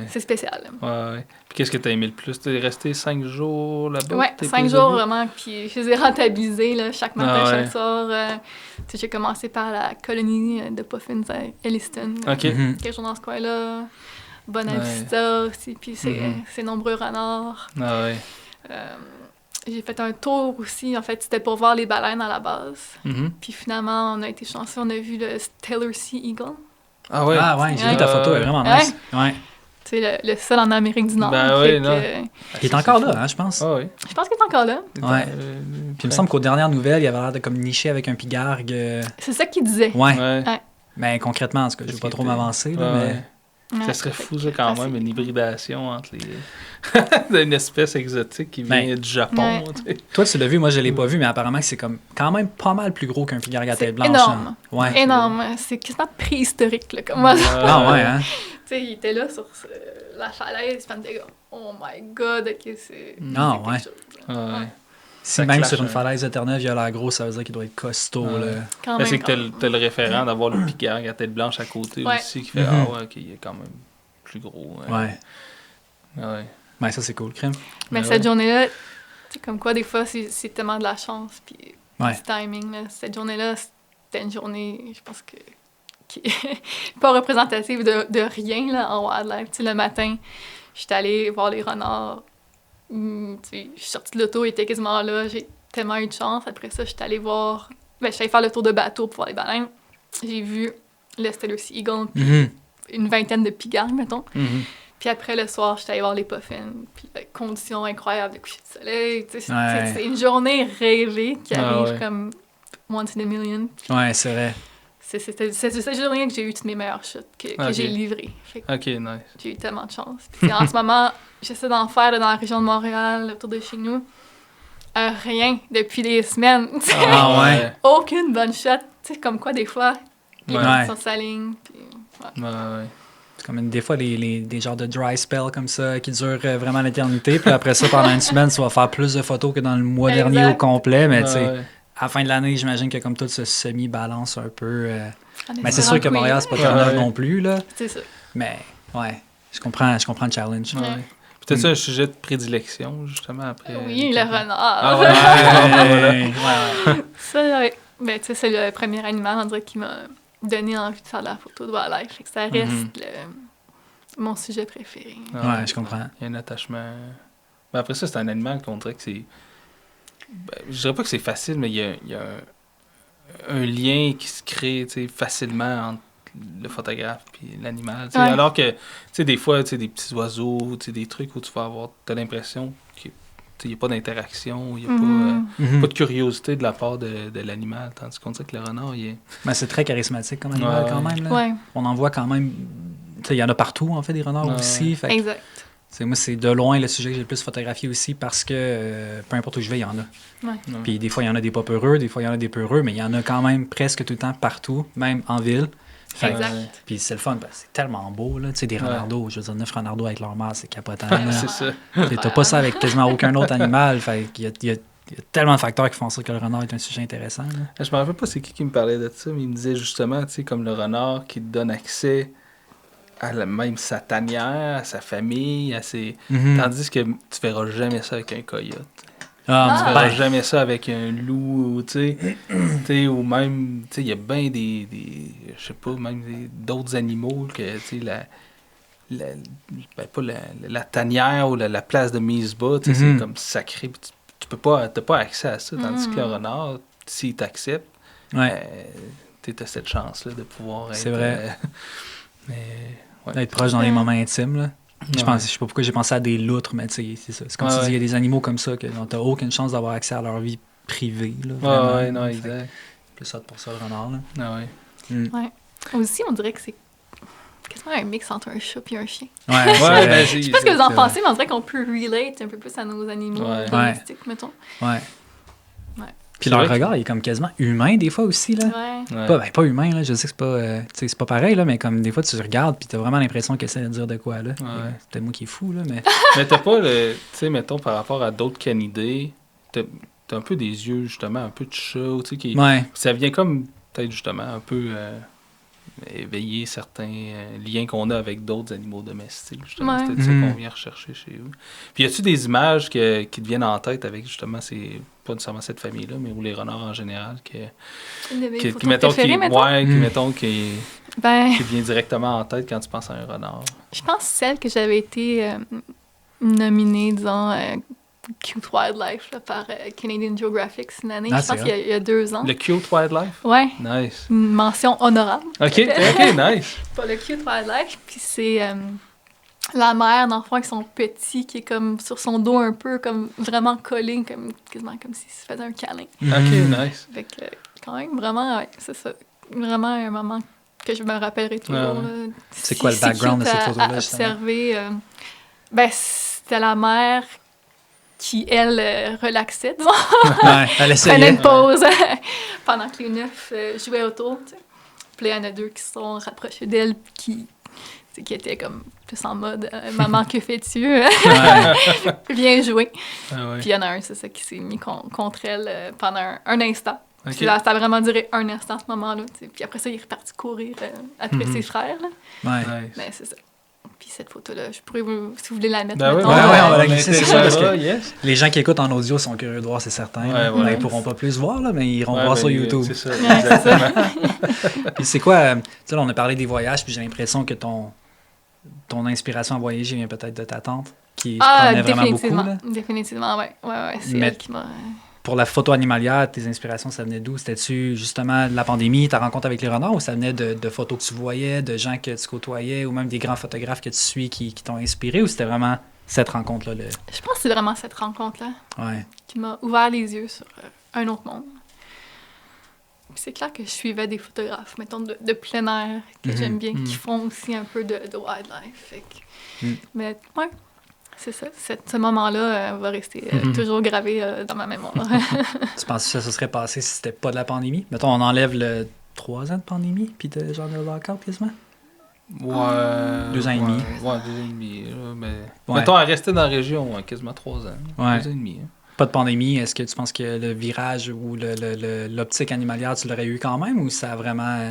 C'est spécial. Ouais. Puis qu'est-ce que t'as aimé le plus? T'es resté 5 jours là-bas? Ouais, 5 jours vraiment. Puis je les ai rentabilisés là, chaque matin, chaque soir. J'ai commencé par la colonie de Puffins à Elliston. Quelques jours dans ce coin-là. Bonavista aussi. Puis c'est nombreux renards. J'ai fait un tour aussi. En fait, c'était pour voir les baleines à la base. Puis finalement, on a été chanceux. On a vu le Steller Sea Eagle. Ah ouais, j'ai vu ta photo, elle est vraiment nice. Ouais. Tu sais, le seul en Amérique du Nord. Il est encore là, hein, je pense. Ah oui. Je pense qu'il est encore là. Ouais. Puis il me semble qu'aux dernières nouvelles, il avait l'air de comme nicher avec un pigargue. C'est ça qu'il disait. Ouais. Mais concrètement, en tout cas, je ne veux pas trop m'avancer. Mais... Ça serait fou, ça, quand même, une hybridation entre les... une espèce exotique qui vient du Japon. Toi, tu l'as vu, moi, je ne l'ai pas vu, mais apparemment, c'est comme quand même pas mal plus gros qu'un pigargue à tête blanche. Énorme. Ouais. Énorme. C'est quasiment préhistorique, là, comme moi. Ah ouais, hein? Tu sais, il était là sur la falaise, puis on était comme, oh my god, ok, c'est... Ah ouais. Ouais. Si même sur une falaise de Terre-Neuve, il a l'air gros, ça veut dire qu'il doit être costaud. Là. C'est que t'as le référent d'avoir le pigargue à tête blanche à côté aussi qui fait ok, il est quand même plus gros. Ouais, ça c'est cool, crème. Mais cette journée-là, c'est comme quoi, des fois, c'est tellement de la chance, puis du timing. Là. Cette journée-là, c'était une journée, je pense qui est pas représentative de rien là, en wildlife. Tu sais, le matin, j'étais allée voir les renards. Je suis sortie de l'auto, il était quasiment là. J'ai tellement eu de chance. Après ça, j'étais allée voir... je suis allée faire le tour de bateau pour voir les baleines. J'ai vu le Steller Sea Eagle, puis une vingtaine de pigargues, mettons. Puis après, le soir, j'étais allée voir les puffins. Puis conditions incroyables de coucher de soleil. C'est une journée rêvée qui arrive comme once in a million. Ouais, c'est vrai. C'est cette journée que j'ai eu toutes mes meilleures shots que j'ai livrées. OK, nice. J'ai eu tellement de chance. Puis en ce moment, j'essaie d'en faire là, dans la région de Montréal, autour de chez nous. Rien depuis des semaines. Ah ouais? Aucune bonne shot. Tu sais, comme quoi, des fois, les gens sont s'alignent. C'est comme des fois des genres de dry spells comme ça qui durent vraiment l'éternité. Puis après ça, pendant une semaine, tu vas faire plus de photos que dans le mois dernier au complet. Mais tu sais... À la fin de l'année, j'imagine que comme tout se semi-balance un peu. Mais c'est sûr que Montréal, c'est pas Terre-Neuve non plus, là. C'est ça. Mais, je comprends le challenge. Peut-être ça un sujet de prédilection, justement, après. Oui, le renard. Ça, ben, tu sais, c'est le premier animal, on dirait, qui m'a donné envie de faire de la photo de wildlife. Fait que ça reste mon sujet préféré. Ouais, je comprends. Il y a un attachement. Mais après ça, c'est un animal qu'on dirait que c'est... je dirais pas que c'est facile, mais il y a un lien qui se crée facilement entre le photographe et l'animal. Alors que des fois, des petits oiseaux, des trucs où tu vas avoir, t'as l'impression qu'il n'y a pas d'interaction, il n'y a pas de curiosité de la part de l'animal, tandis qu'on dirait que le renard, il est... Mais c'est très charismatique comme animal quand même. Là. On en voit quand même... Il y en a partout, en fait, des renards aussi. Fait exact. Moi, c'est de loin le sujet que j'ai le plus photographié aussi parce que peu importe où je vais, il y en a. Puis des fois, il y en a des pas peureux, des fois, il y en a des peureux, mais il y en a quand même presque tout le temps partout, même en ville. Exact. Puis c'est le fun, c'est tellement beau, là. Tu sais, des renardos, je veux dire, 9 renardos avec leur mère, c'est capotant. C'est ça. T'as pas ça avec quasiment aucun autre animal. Fait qu'il y a tellement de facteurs qui font ça que le renard est un sujet intéressant. Là. Je me rappelle pas c'est qui me parlait de ça, mais il me disait justement, tu sais, comme le renard qui te donne accès à même sa tanière, à sa famille, à ses... Tandis que tu verras jamais ça avec un coyote. Tu verras jamais ça avec un loup, tu sais, ou même, tu sais, il y a bien des je sais pas, même d'autres animaux que, tu sais, la tanière ou la place de mise bas, tu sais, c'est comme sacré, tu peux pas, t'as pas accès à ça, tandis que le renard, s'il t'accepte, t'as cette chance-là de pouvoir être... C'est vrai. Mais, d'être proche dans les moments intimes, là. Je sais pas pourquoi j'ai pensé à des loutres, mais tu sais, c'est ça. C'est comme tu dis, il y a des animaux comme ça que t'as aucune chance d'avoir accès à leur vie privée, là. Vraiment. Non, exact. Plus ça pour ça, le renard, là. Ouais. Aussi, on dirait que c'est quasiment un mix entre un chat et un chien. Je sais pas ce que vous en pensez, mais on dirait qu'on peut relate un peu plus à nos animaux domestiques, mettons. Puis leur regard, il est comme quasiment humain des fois aussi, là. Ouais. Pas humain, là, je sais que c'est pas pareil, là, mais comme des fois, tu regardes puis t'as vraiment l'impression qu'il essaie de dire de quoi, là. Ouais. C'est peut-être moi qui est fou, là, mais... Mais t'as pas, tu sais, mettons, par rapport à d'autres canidés, t'as un peu des yeux, justement, un peu de chat, tu sais, qui... Ouais. Ça vient comme, peut-être, justement, un peu éveiller certains liens qu'on a avec d'autres animaux domestiques, justement. Ouais. C'est peut-être ça qu'on vient rechercher chez eux. Puis y a-tu des images qui te viennent en tête avec, justement, pas nécessairement cette famille-là, mais ou les renards en général, Une de mes qui photos mettons, préférées, mettons? ouais, qui, mettons, qui Ben, te vient directement en tête quand tu penses à un renard? je pense celle que j'avais été nominée, disons, Cute Wildlife là, par Canadian Geographic une année. Ah, je pense c'est qu'il y a 2 ans. Le Cute Wildlife? Ouais, Nice. une mention honorable. OK, nice. Pour le Cute Wildlife. Puis c'est la mère d'enfants qui sont petits, qui est comme sur son dos un peu, comme vraiment collé, quasiment comme s'il se faisait un câlin. OK, nice. Fait que quand même, vraiment, ouais, c'est ça. Vraiment un moment que je me rappellerai toujours. Ouais. Là. C'est quoi le background de cette photo-là, à justement? observer, ben, c'était la mère qui, elle, relaxait, disons. Ouais, elle Prenait essayait. une pause pendant que les 9 jouaient autour. Tu sais. Puis là, il y en a 2 qui se sont rapprochés d'elle qui étaient comme plus en mode maman, que fais-tu? Bien joué. Ah ouais. Puis il y en a un, c'est ça, qui s'est mis contre elle pendant un instant. OK. Puis là, ça a vraiment duré un instant, ce moment-là. Tu sais. Puis après ça, il est reparti courir après ses frères. Là. Ouais. Nice. Mais c'est ça. Puis cette photo-là, je pourrais vous, si vous voulez la mettre. Ben oui, mettons, ouais, on va la on glisser, c'est l'intégrer sûr, parce que yes. les gens qui écoutent en audio sont curieux de voir, c'est certain. Ouais, là. voilà. Ils pourront pas plus voir, là, mais ils iront Ouais, voir ben, sur YouTube. C'est ça, Ouais, c'est ça. exactement. Puis c'est quoi, tu sais, là, on a parlé des voyages, puis j'ai l'impression que ton inspiration à voyager vient peut-être de ta tante, qui se promenait vraiment beaucoup. Définitivement. Là. Définitivement, ouais. Ouais, c'est Mais- elle qui m'a... Pour la photo animalière, tes inspirations, ça venait d'où? C'était-tu justement de la pandémie, ta rencontre avec les renards, ou ça venait de photos que tu voyais, de gens que tu côtoyais, ou même des grands photographes que tu suis qui t'ont inspiré, ou c'était vraiment cette rencontre-là? Je pense que c'est vraiment cette rencontre-là Ouais. qui m'a ouvert les yeux sur un autre monde. Puis c'est clair que je suivais des photographes, mettons, de plein air, que j'aime bien, qui font aussi un peu de wildlife. Fait que... Mais ouais, c'est ça. Ce moment-là va rester toujours gravé dans ma mémoire. Tu penses que ça serait passé si c'était pas de la pandémie? Mettons, on enlève le 3 ans de pandémie, puis de genre de lockout quasiment? Ouais. 2 ans et demi. Ouais, 2 ans et demi. Là, mais... Ouais. Mettons, à rester dans la région, quasiment 3 ans. Ouais. 2 ans et demi. Hein. Pas de pandémie, est-ce que tu penses que le virage ou l'optique animalière, tu l'aurais eu quand même, ou ça a vraiment...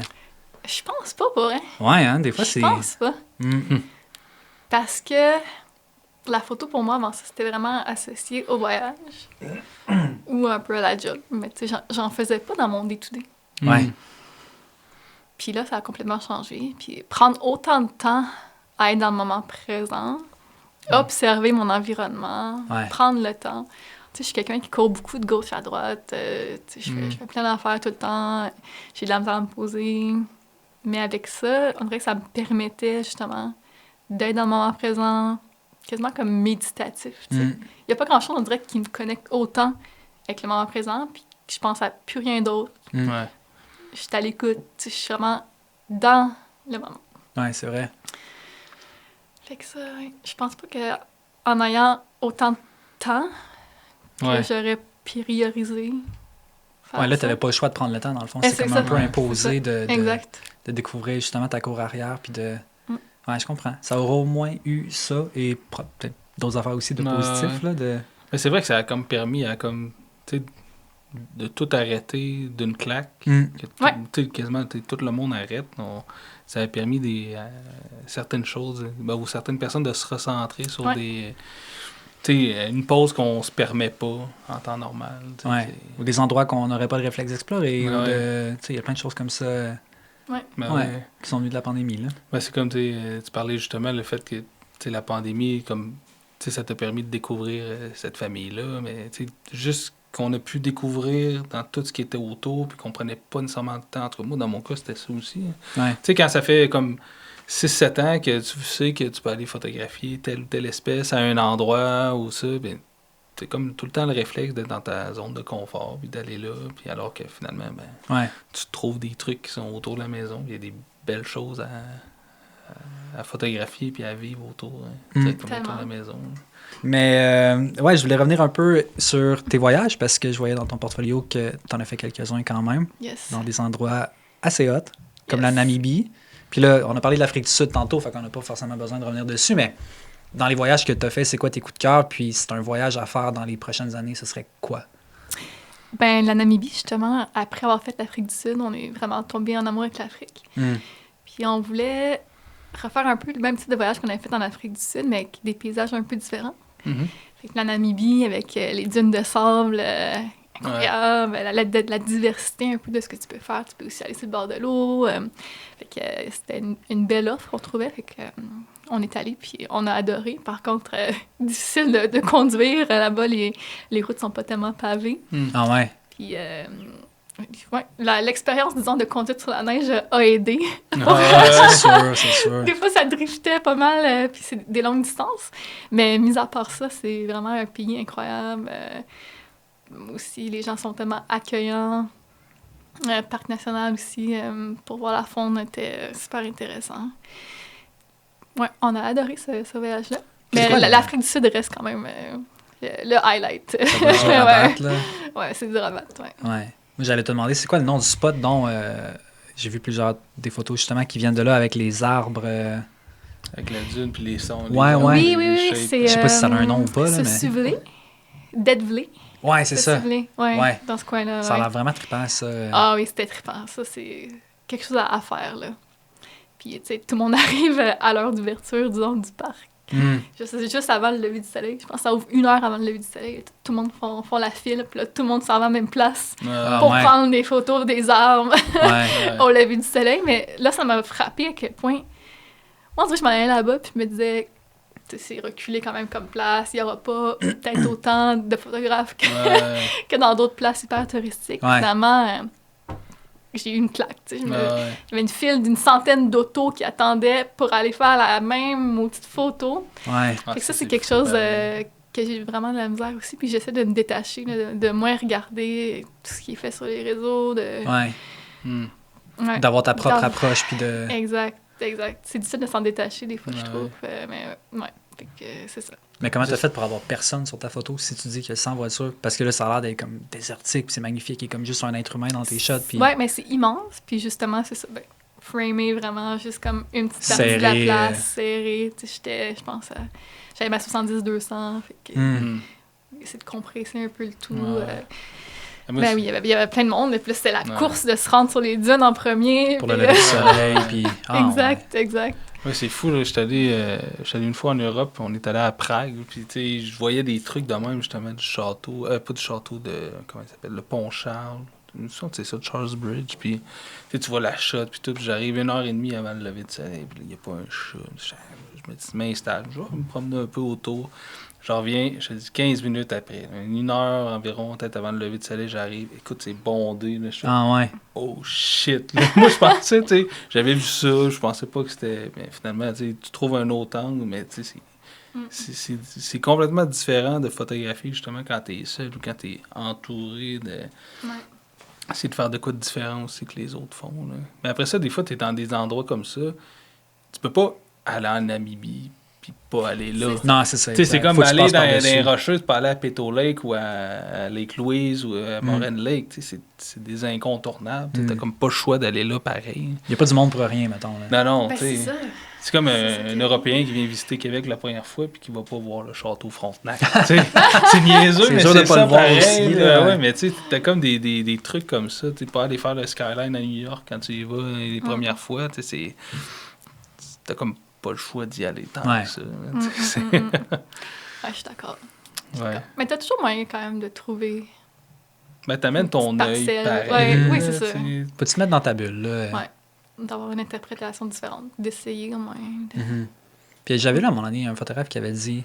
Je pense pas, pour vrai. Ouais, hein, des fois, Je c'est... pense pas. Mm. Parce que la photo, pour moi, avant ça, c'était vraiment associé au voyage ou un peu à la job. Mais tu sais, j'en faisais pas dans mon day-to-day. Ouais. Puis là, ça a complètement changé. Puis prendre autant de temps à être dans le moment présent, observer mon environnement, Ouais. prendre le temps. Tu sais, je suis quelqu'un qui court beaucoup de gauche à droite. Tu sais, je fais plein d'affaires tout le temps. J'ai de la misère à me poser. Mais avec ça, on dirait que ça me permettait justement d'être dans le moment présent, quasiment comme méditatif. Tu sais. Il n'y a pas grand-chose, on dirait, qui me connecte autant avec le moment présent, puis que je pense à plus rien d'autre. Ouais. Je suis à l'écoute, tu sais, je suis vraiment dans le moment. Ouais, c'est vrai. Fait que ça, ouais, je pense pas qu'en ayant autant de temps, que Ouais. j'aurais priorisé. faire Ouais, là, ça. t'avais pas le choix de prendre le temps, dans le fond. Eh, C'est c'est comme ça. un peu Ouais, imposé de Exact. découvrir justement ta cour arrière, puis de... Ouais, je comprends. Ça aura au moins eu ça, et peut-être d'autres affaires aussi de Ouais, positif, là, de... Mais c'est vrai que ça a comme permis à comme, tu sais, de tout arrêter d'une claque. Mm. Que, Ouais. tu sais, quasiment tout le monde arrête. Ça a permis certaines choses, ou certaines personnes de se recentrer sur Ouais. des... Tu sais, une pause qu'on se permet pas en temps normal. Tu sais, Ouais. Ou des endroits qu'on n'aurait pas le réflexe d'explorer. Ouais. Ou de... Tu sais, il y a plein de choses comme ça Ben ouais, ouais. qui sont venues de la pandémie, là. Ben, c'est comme tu parlais justement le fait que tu sais, la pandémie, comme tu sais, ça t'a permis de découvrir cette famille-là, mais tu sais, juste qu'on a pu découvrir dans tout ce qui était autour, puis qu'on prenait pas nécessairement de temps entre moi. Dans mon cas, c'était ça aussi. Hein. Ouais. Tu sais, quand ça fait comme 6-7 ans que tu sais que tu peux aller photographier telle ou telle espèce à un endroit ou ça, ben c'est comme tout le temps le réflexe d'être dans ta zone de confort, puis d'aller là, puis alors que finalement, ben Ouais. tu trouves des trucs qui sont autour de la maison, il y a des belles choses à photographier puis à vivre autour, hein, directement autour de la maison. Mais ouais, je voulais revenir un peu sur tes voyages parce que je voyais dans ton portfolio que tu en as fait quelques-uns quand même, dans des endroits assez hot, comme la Namibie. Puis là, on a parlé de l'Afrique du Sud tantôt, fait qu'on n'a pas forcément besoin de revenir dessus, mais dans les voyages que tu as fait, c'est quoi tes coups de cœur? Puis si c'est un voyage à faire dans les prochaines années, ce serait quoi? Ben, la Namibie, justement, après avoir fait l'Afrique du Sud, on est vraiment tombé en amour avec l'Afrique. Puis on voulait refaire un peu le même type de voyage qu'on avait fait en Afrique du Sud, mais avec des paysages un peu différents. Fait que la Namibie, avec les dunes de sable incroyables, la diversité un peu de ce que tu peux faire. Tu peux aussi aller sur le bord de l'eau. Fait que c'était une belle offre qu'on trouvait. Fait que on est allé, puis on a adoré. Par contre, difficile de conduire. Là-bas, les routes sont pas tellement pavées. Ah ouais? Puis... ouais, l'expérience, disons, de conduite sur la neige a aidé. C'est sûr. Des fois, ça driftait pas mal, puis c'est des longues distances. Mais mis à part ça, c'est vraiment un pays incroyable. Aussi, les gens sont tellement accueillants. Parc national aussi, pour voir la faune, était super intéressant. Ouais, on a adoré ce voyage-là. Mais l'Afrique du Sud reste quand même le highlight. Ouais, c'est du rabat, ouais. J'allais te demander, c'est quoi le nom du spot dont j'ai vu des photos justement qui viennent de là avec les arbres. Avec la dune puis les sons. Oui, c'est... Je sais pas si ça a un nom ou pas. Là, mais... Suvlé. Deadvlé. Ouais, c'est ça. Ouais, dans ce coin-là. Ça a l'air vraiment trippant, ça. Ah oui, c'était trippant. Ça, c'est quelque chose à faire, là. Puis, tu sais, tout le monde arrive à l'heure d'ouverture, disons, du parc. Juste avant le lever du soleil. Je pense que ça ouvre 1 heure avant le lever du soleil. Tout le monde font la file, puis là, tout le monde s'en va à la même place pour prendre des photos des arbres au lever du soleil. Mais là, ça m'a frappé à quel point... Moi, on dirait que je m'en allais là-bas, puis je me disais, c'est reculé quand même comme place. Il n'y aura pas peut-être autant de photographes que dans d'autres places hyper touristiques. Finalement... j'ai eu une claque, tu sais. Il y avait une file d'une centaine d'autos qui attendaient pour aller faire la même maudite photo. Fait que ça, c'est quelque chose que j'ai vraiment de la misère aussi. Puis j'essaie de me détacher, de moins regarder tout ce qui est fait sur les réseaux. D'avoir ta propre approche. Puis de... Exact. C'est difficile de s'en détacher des fois, je trouve. Mais fait que c'est ça. Mais comment t'as fait pour avoir personne sur ta photo si tu dis que sans voiture? Parce que là, ça a l'air d'être comme désertique, puis c'est magnifique, et comme juste un être humain dans tes shots. Puis... Ouais, mais c'est immense, puis justement, c'est ça. Framé vraiment, juste comme une petite partie de la place, serrée. Tu sais, je pense, j'avais ma 70-200, fait que essayer de compresser un peu le tout. Ben oui, il y avait plein de monde, mais plus c'était la course de se rendre sur les dunes en premier. Pour le lever du soleil, puis... Exact. Oui, c'est fou, là. J'étais allé une fois en Europe, on est allé à Prague, puis tu sais, je voyais des trucs de même, justement, du château, pas du château de, comment il s'appelle, le pont Charles, c'est ça, Charles Bridge, puis tu vois la shot, puis tout, puis j'arrive 1h30 avant le lever de soleil, puis il n'y a pas un chat, je me dis, m'installe, je vais me promener un peu autour. Je reviens, je te dis 15 minutes après. 1 heure environ, peut-être avant le lever de soleil, j'arrive. Écoute, c'est bondé. Là, oh shit! Là. Moi, je pensais, tu sais, j'avais vu ça, je pensais pas que c'était. Mais finalement, tu trouves un autre angle, mais tu sais, c'est complètement différent de photographier, justement, quand t'es seul ou quand t'es entouré de. Essayer de faire de quoi de différent aussi que les autres font. Là. Mais après ça, des fois, t'es dans des endroits comme ça. Tu peux pas aller en Namibie puis pas aller là. Non, c'est ça. C'est comme aller dans les Rocheuses, pas aller à Peto Lake ou à Lake Louise ou à Moraine Lake. C'est des incontournables. T'as comme pas le choix d'aller là pareil. Il n'y a pas du monde pour rien, mettons. Là. Non, c'est comme un Européen qui vient visiter Québec la première fois puis qui va pas voir le château Frontenac. C'est niaiseux, mais c'est ça pareil. Ouais, mais tu sais, t'as comme des trucs comme ça. Tu pas aller faire le Skyline à New York quand tu y vas les premières fois. T'as comme pas le choix d'y aller tant que ça. Je suis d'accord. Mais t'as toujours moyen quand même de trouver... Ben, t'amènes ton œil pareil. Oui, c'est ça. Peux-tu te mettre dans ta bulle, là? D'avoir une interprétation différente, d'essayer au moins. Puis j'avais lu à un moment donné un photographe qui avait dit...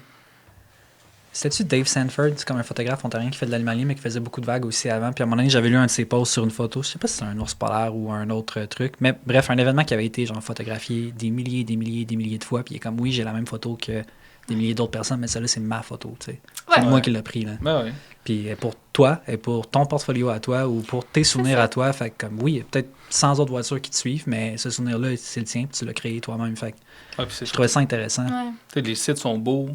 C'était-tu Dave Sanford? C'est comme un photographe ontarien qui fait de l'animalier, mais qui faisait beaucoup de vagues aussi avant. Puis à un moment donné, j'avais lu un de ses posts sur une photo. Je sais pas si c'est un ours polaire ou un autre truc. Mais bref, un événement qui avait été genre photographié des milliers de fois. Puis il est comme, oui, j'ai la même photo que des milliers d'autres personnes, mais celle-là, c'est ma photo, tu sais. C'est moi qui l'ai pris, là. Puis pour toi, et pour ton portfolio à toi, ou pour tes souvenirs à toi, fait comme, oui, il y a peut-être 100 autres voitures qui te suivent, mais ce souvenir-là, c'est le tien, puis tu l'as créé toi-même. Fait je trouvais ça intéressant. Les sites sont beaux.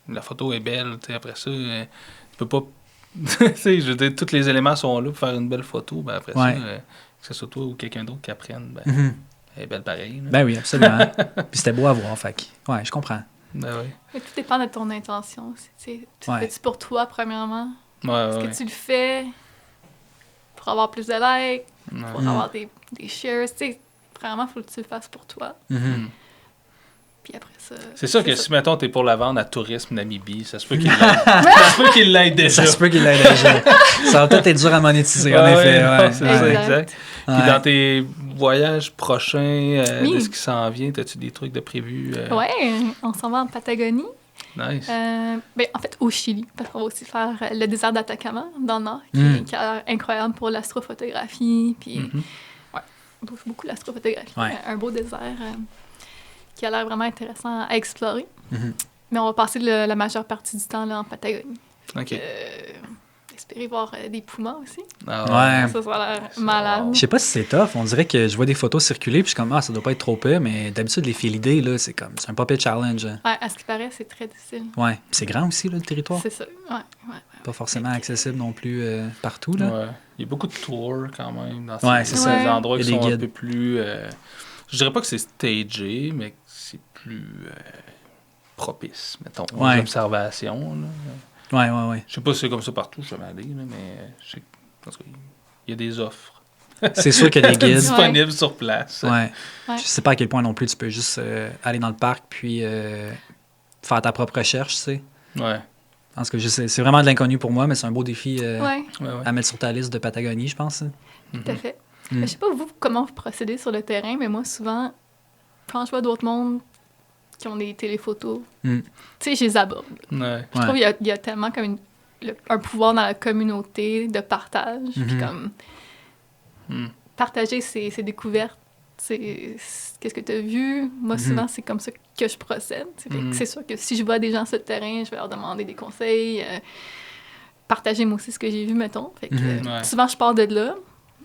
la photo est belle, tu sais, après ça, tu peux pas... tu sais, je veux dire, tous les éléments sont là pour faire une belle photo, ben après ça, que ce soit toi ou quelqu'un d'autre qui apprenne, ben, elle est belle pareil. Là. Ben oui, absolument. Puis c'était beau à voir, fait que, ouais, je comprends. Ben oui. Mais tout dépend de ton intention aussi, tu sais. Tu le fais-tu pour toi, premièrement? Est-ce que tu le fais pour avoir plus de likes, pour avoir des shares, tu sais, vraiment, il faut que tu le fasses pour toi. Puis après ça... C'est sûr que si, mettons, t'es pour la vendre à Tourisme Namibie, ça se peut qu'il l'aide. Ça se peut qu'il l'aide déjà. Ça se peut qu'il l'aide déjà. Ça va peut-être être dur à monétiser, en effet. Ouais. C'est ça, exact. Puis dans tes voyages prochains, de ce qui s'en vient, as-tu des trucs de prévus? Oui, on s'en va en Patagonie. Nice. Ben, en fait, au Chili, parce qu'on va aussi faire le désert d'Atacama, dans le nord, qui a l'air incroyable pour l'astrophotographie. Puis, beaucoup l'astrophotographie. Un beau désert qui a l'air vraiment intéressant à explorer. Mais on va passer la majeure partie du temps là, en Patagonie. OK. Espérer voir des pumas aussi. Ah, Ça a l'air malade. Je sais pas si c'est tough. On dirait que je vois des photos circuler, puis je suis comme, ça doit pas être trop peu, mais d'habitude, les félidés, là, c'est un puppet challenge. Ouais, à ce qui paraît, c'est très difficile. Ouais. C'est grand aussi, là, le territoire. C'est ça. Ouais. Pas forcément accessible non plus partout, là. Ouais. Il y a beaucoup de tours, quand même, dans ces endroits qui sont un peu plus... je dirais pas que c'est stagé, mais c'est plus propice, mettons, aux observations, là. Ouais. Je sais pas si c'est comme ça partout, je suis jamais allé, là, mais je sais qu'il y a des offres. C'est sûr qu'il y a des guides disponibles sur place. Ouais. Je sais pas à quel point non plus tu peux juste aller dans le parc puis faire ta propre recherche, tu sais. Ouais. Parce que c'est vraiment de l'inconnu pour moi, mais c'est un beau défi à mettre sur ta liste de Patagonie, je pense. Tout à fait. Je sais pas vous comment vous procédez sur le terrain, mais moi, souvent, quand je vois d'autres mondes qui ont des téléphotos, tu sais, je les aborde. Ouais. Je trouve qu'il y a tellement comme un pouvoir dans la communauté de partage. Puis comme partager ses découvertes, qu'est-ce que tu as vu. Moi, souvent, c'est comme ça que je procède. C'est sûr que si je vois des gens sur le terrain, je vais leur demander des conseils, partager moi aussi ce que j'ai vu, mettons. Fait que, souvent, je pars de là,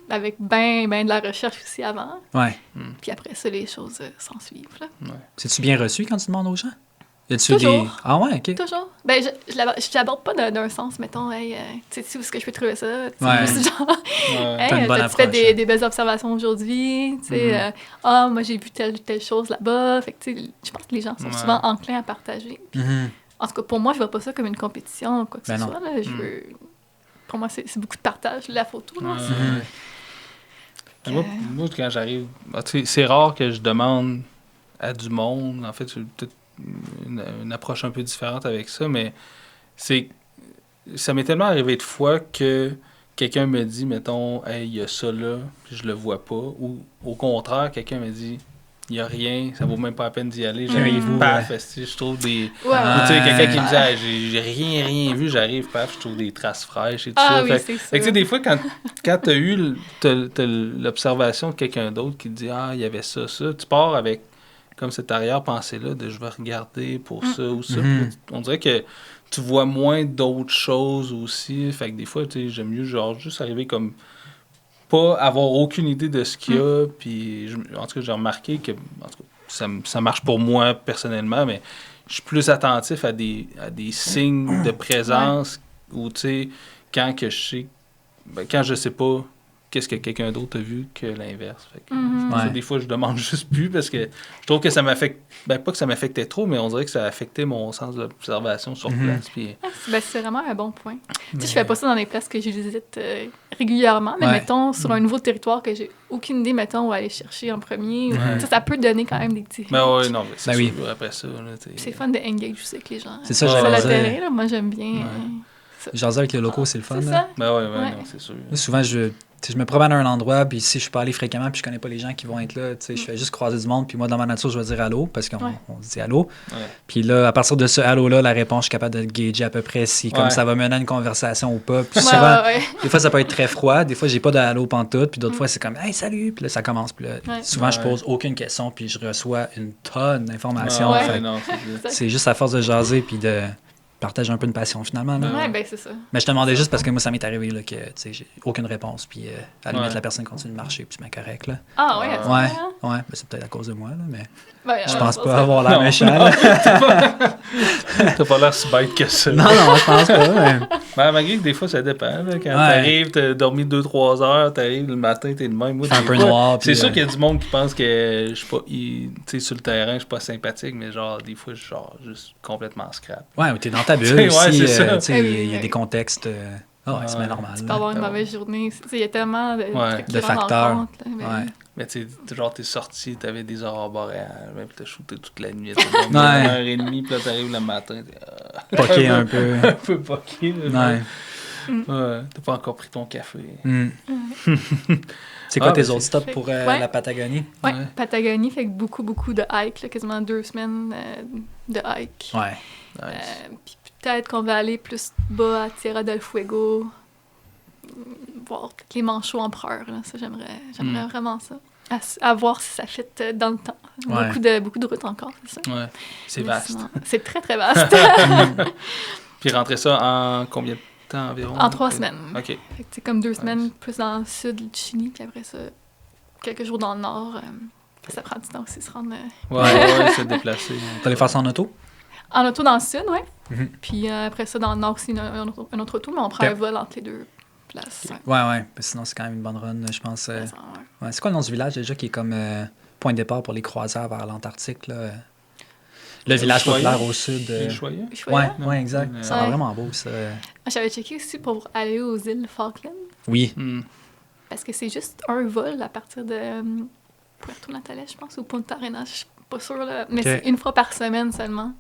avec ben de la recherche aussi avant. Ouais. Puis après ça, les choses s'en suivent. Là. Ouais. C'est-tu bien reçu quand tu demandes aux gens? Toujours. Ah ouais, OK. Toujours. Ben, je l'aborde pas d'un sens, mettons, hey, tu sais où est-ce que je peux trouver ça? Ouais. Genre, hey, tu fais des belles observations aujourd'hui, tu sais, moi j'ai vu telle chose là-bas. Fait que, tu sais, je pense que les gens sont souvent enclins à partager. Puis, en tout cas, pour moi, je vois pas ça comme une compétition ou quoi que ce soit. Là. Pour moi, c'est beaucoup de partage, la photo. Là, moi, quand j'arrive, c'est rare que je demande à du monde. En fait, c'est peut-être une approche un peu différente avec ça, mais ça m'est tellement arrivé de fois que quelqu'un me dit, mettons, hey, il y a ça là, puis je le vois pas, ou au contraire, quelqu'un me dit, il n'y a rien, ça vaut même pas la peine d'y aller, j'arrive, paf, je trouve des... tu sais, quelqu'un qui me dit, hey, j'ai rien vu, j'arrive, paf, je trouve des traces fraîches et tout ça. Oui, fait que, tu sais, des fois, quand t'as eu t'as l'observation de quelqu'un d'autre qui te dit, il y avait ça, tu pars avec comme cette arrière-pensée-là de je vais regarder pour ça ou ça. On dirait que tu vois moins d'autres choses aussi. Fait que des fois, tu sais, j'aime mieux genre juste arriver comme pas avoir aucune idée de ce qu'il y a. Puis, en tout cas, j'ai remarqué que en tout cas, ça marche pour moi personnellement, mais je suis plus attentif à des signes de présence où, tu sais, quand je sais pas qu'est-ce que quelqu'un d'autre a vu que l'inverse. Fait que, des fois, je demande juste plus parce que je trouve que ça m'affecte... pas que ça m'affectait trop, mais on dirait que ça a affecté mon sens d'observation sur place. Puis... c'est vraiment un bon point. Tu sais, je fais pas ça dans les places que je visite régulièrement, mais mettons, sur un nouveau territoire que j'ai aucune idée, mettons, où aller chercher en premier. Ça peut donner quand même des petits... oui, non, mais c'est sûr, après ça. Là, c'est fun de engage aussi avec les gens. C'est ça, j'allais dire. Terrain, là, moi, j'aime bien... Jaser avec les locaux, c'est le fun. C'est ça? Non, c'est sûr. Souvent, je me promène à un endroit, puis si je suis pas allé fréquemment, puis je connais pas les gens qui vont être là, je fais juste croiser du monde, puis moi, dans ma nature, je vais dire allô, parce qu'on se dit allô. Puis là, à partir de ce allô-là, la réponse, je suis capable de gager à peu près si comme ça va mener à une conversation ou pas. Puis souvent, des fois, ça peut être très froid, des fois, j'ai pas de allô pantoute, puis d'autres fois, c'est comme hey, salut, puis là, ça commence. Puis là, souvent, je pose aucune question, puis je reçois une tonne d'informations. C'est juste à force de jaser, puis de partages un peu une passion finalement. Là. Ouais, ben c'est ça. Mais je te demandais juste parce que moi, ça m'est arrivé là, que j'ai aucune réponse. Puis à la limite, Ouais. la personne continue de marcher. Puis c'est bien correct. Là. Ah ouais, à ce Ouais, point-là? ouais. Ben, c'est peut-être à cause de moi. Là, mais Ouais, je ouais, pense ça, pas ça. avoir l'air Non. méchant. Là. T'as pas l'air si bête que ça. Non, je pense pas. Mais... Ben, malgré que des fois, ça dépend. Là. Quand t'arrives, t'as dormi 2-3 heures, t'arrives le matin, t'es de même. Moi, C'est un des peu fois, noir. C'est puis, sûr qu'il y a du monde qui pense que je suis pas... Tu sais, sur le terrain, je suis pas sympathique, mais genre, des fois, je suis genre juste complètement scrap. Ouais, ou t'es dans ta bulle Ouais, aussi. c'est ça. Tu sais, Eh oui, il y a oui. des contextes. Ah ouais, c'est bien normal. Tu peux là. avoir une mauvaise journée. Tu sais, il y a tellement de Ouais. trucs qui De rentrent en facteurs. compte, là, mais- Ouais. Mais tu sais, genre, t'es sorti, t'avais des aurores boréales, même t'as shooté toute la nuit, t'as dormi Ouais. 1h30, puis là, t'arrives le matin, t'es Poqué un peu. un peu poqué. Là, Ouais. Ouais, t'as pas encore pris ton café. Hmm. C'est quoi Ah, tes ben, autres c'est- stops pour Ouais. la Patagonie? Ouais, Ouais. Patagonie fait que beaucoup de hike, là, quasiment 2 semaines de hike. Ouais. Nice. Puis peut-être qu'on va aller plus bas à Tierra del Fuego, voir peut-être les manchots empereurs. Là. Ça, j'aimerais vraiment ça. À voir si ça fit dans le temps. Ouais. Beaucoup de routes encore, c'est ça. Ouais, c'est Mais vaste. sinon, c'est très, très vaste. Puis rentrer ça en combien de temps environ? En 3 semaines. OK. Fait que c'est comme 2 semaines plus dans le sud du Chili, puis après ça, quelques jours dans le nord. Ça prend du temps aussi de se rendre Ouais, se déplacer. T'as allé faire ça en auto? en auto dans le sud, ouais. Mhm. Puis après ça, dans le nord aussi, un autre auto, mais on prend Ok. un vol entre les deux places. Ouais. Ouais. Sinon, c'est quand même une bonne run, je pense. Ouais. Ouais. C'est quoi le nom du village déjà qui est comme point de départ pour les croisières vers l'Antarctique? Là? Le village Ushuaïa? populaire au sud. Ushuaïa? Ushuaia? Ouais, exact. Ouais. Ça a l'air vraiment beau, ça. J'avais checké aussi pour aller aux îles Falkland, Oui. Hmm. parce que c'est juste un vol à partir de Puerto Natales, je pense, ou Punta Arenas, je suis pas sûre, là. Mais Ok. c'est une fois par semaine seulement.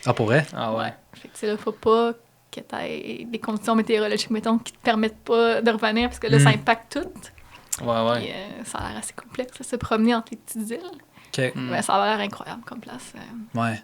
Ah, pour vrai? Ah ouais. Fait que, tu sais, là, faut pas que tu aies des conditions météorologiques, mettons, qui te permettent pas de revenir, parce que là, ça impacte tout. Ouais. Puis, ça a l'air assez complexe, là, se promener entre les petites îles. OK. Hmm. Mais ça a l'air incroyable comme place. Ouais.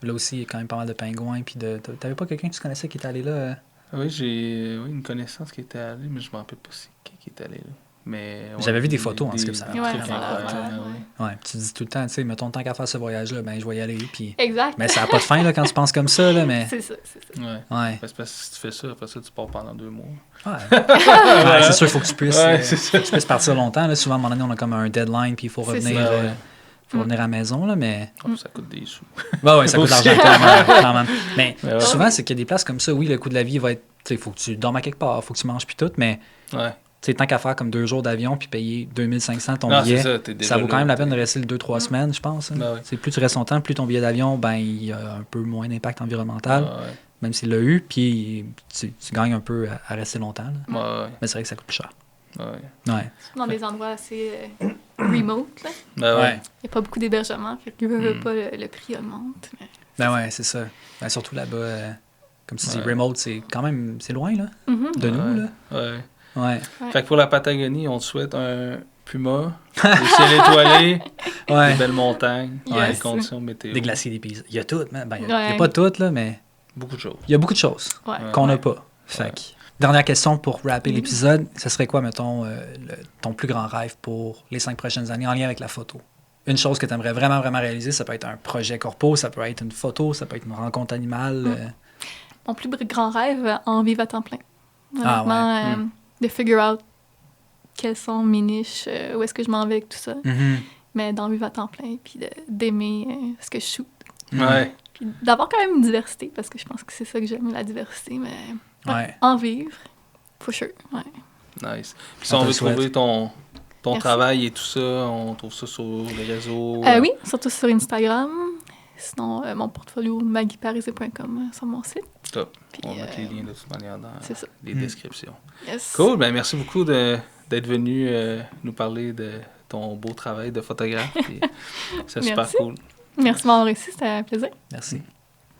Là aussi, il y a quand même pas mal de pingouins. Puis t'avais pas quelqu'un que tu connaissais qui était allé là? Oui, j'ai une connaissance qui était allée, mais je me rappelle pas c'est qui est allé là. Mais, ouais, J'avais vu des photos en script, ça Ouais, trucs ça a l'air incroyables, vraiment, ouais. Ouais. Puis tu dis tout le temps, tu sais, mettons tant qu'à faire ce voyage-là, ben je vais y aller. Puis... Exact. Mais ça n'a pas de fin là, quand tu penses comme ça, là, mais... C'est ça. Ouais. Ouais. C'est parce que si tu fais ça, après ça, tu pars pendant 2 mois. Ouais. Ouais, c'est sûr, il faut que tu puisses, Ouais, c'est ça. tu puisses partir longtemps. Là. Souvent, à un moment donné, on a comme un deadline, puis il faut C'est revenir, ça. Ouais. faut revenir à la maison, là, mais... Ça coûte des sous. Ouais, ça coûte de Aussi. l'argent quand même. Mais Ouais. souvent, c'est qu'il y a des places comme ça, oui, le coût de la vie va être... Tu sais, il faut que tu dormes à quelque part, il faut que tu manges, puis tout, mais... Ouais. Tu sais, tant qu'à faire comme 2 jours d'avion, puis payer 2500 ton Non, billet, c'est ça, t'es déjà ça vaut quand là, même la peine de t'es- rester 2-3 semaines, je pense. Hein. Ben ouais. C'est plus tu restes longtemps, plus ton billet d'avion, ben, il y a un peu moins d'impact environnemental, Ouais. même s'il l'a eu, puis tu gagnes un peu à rester longtemps. Là. Ouais. Mais c'est vrai que ça coûte plus cher. Ouais. Ouais. Dans des endroits assez remote, là. Ben ouais. Il n'y a pas beaucoup d'hébergement, fait que pas le prix augmente. Mais... Ben ouais, c'est ça. Ben, surtout là-bas, comme tu dis, Ouais. remote, c'est quand même, c'est loin, là, Mhm. de nous, là. Ouais. Ouais. Ouais. Fait que pour la Patagonie, on te souhaite un puma, des ciels étoilés, Ouais. des belles montagnes, Yes. des conditions météo. Des glaciers, des paysages. Il y a tout, man. Ben, il y a Ouais. pas tout, là, mais Beaucoup de choses. il y a beaucoup de choses Ouais. qu'on n'a Ouais. pas. Fait que, dernière question pour rapper Oui. l'épisode. Ce serait quoi, mettons, ton plus grand rêve pour les 5 prochaines années en lien avec la photo? Une chose que tu aimerais vraiment, vraiment réaliser, ça peut être un projet corpo, ça peut être une photo, ça peut être une rencontre animale. Mon plus grand rêve, en vivre à temps plein. Ah Honnêtement, de figure out quelles sont mes niches, où est-ce que je m'en vais avec tout ça. Mhm. Mais d'en vivre à temps plein, puis d'aimer ce que je shoot. Ouais. Puis d'avoir quand même une diversité, parce que je pense que c'est ça que j'aime, la diversité, mais Ouais. en vivre, for sure. Ouais. Nice. Puis si On on te veut le souhaite. trouver ton Merci. travail et tout ça, on trouve ça sur les réseaux. Oui, surtout sur Instagram. Sinon, mon portfolio maggieparisé.com sur mon site. Top. Puis, On va mettre les liens de toute manière dans c'est ça. les Mm. descriptions. Yes. Cool. Ben merci beaucoup d'être venu nous parler de ton beau travail de photographe. Puis C'est super Merci. cool. Merci de m'avoir reçu, c'était un plaisir. Merci.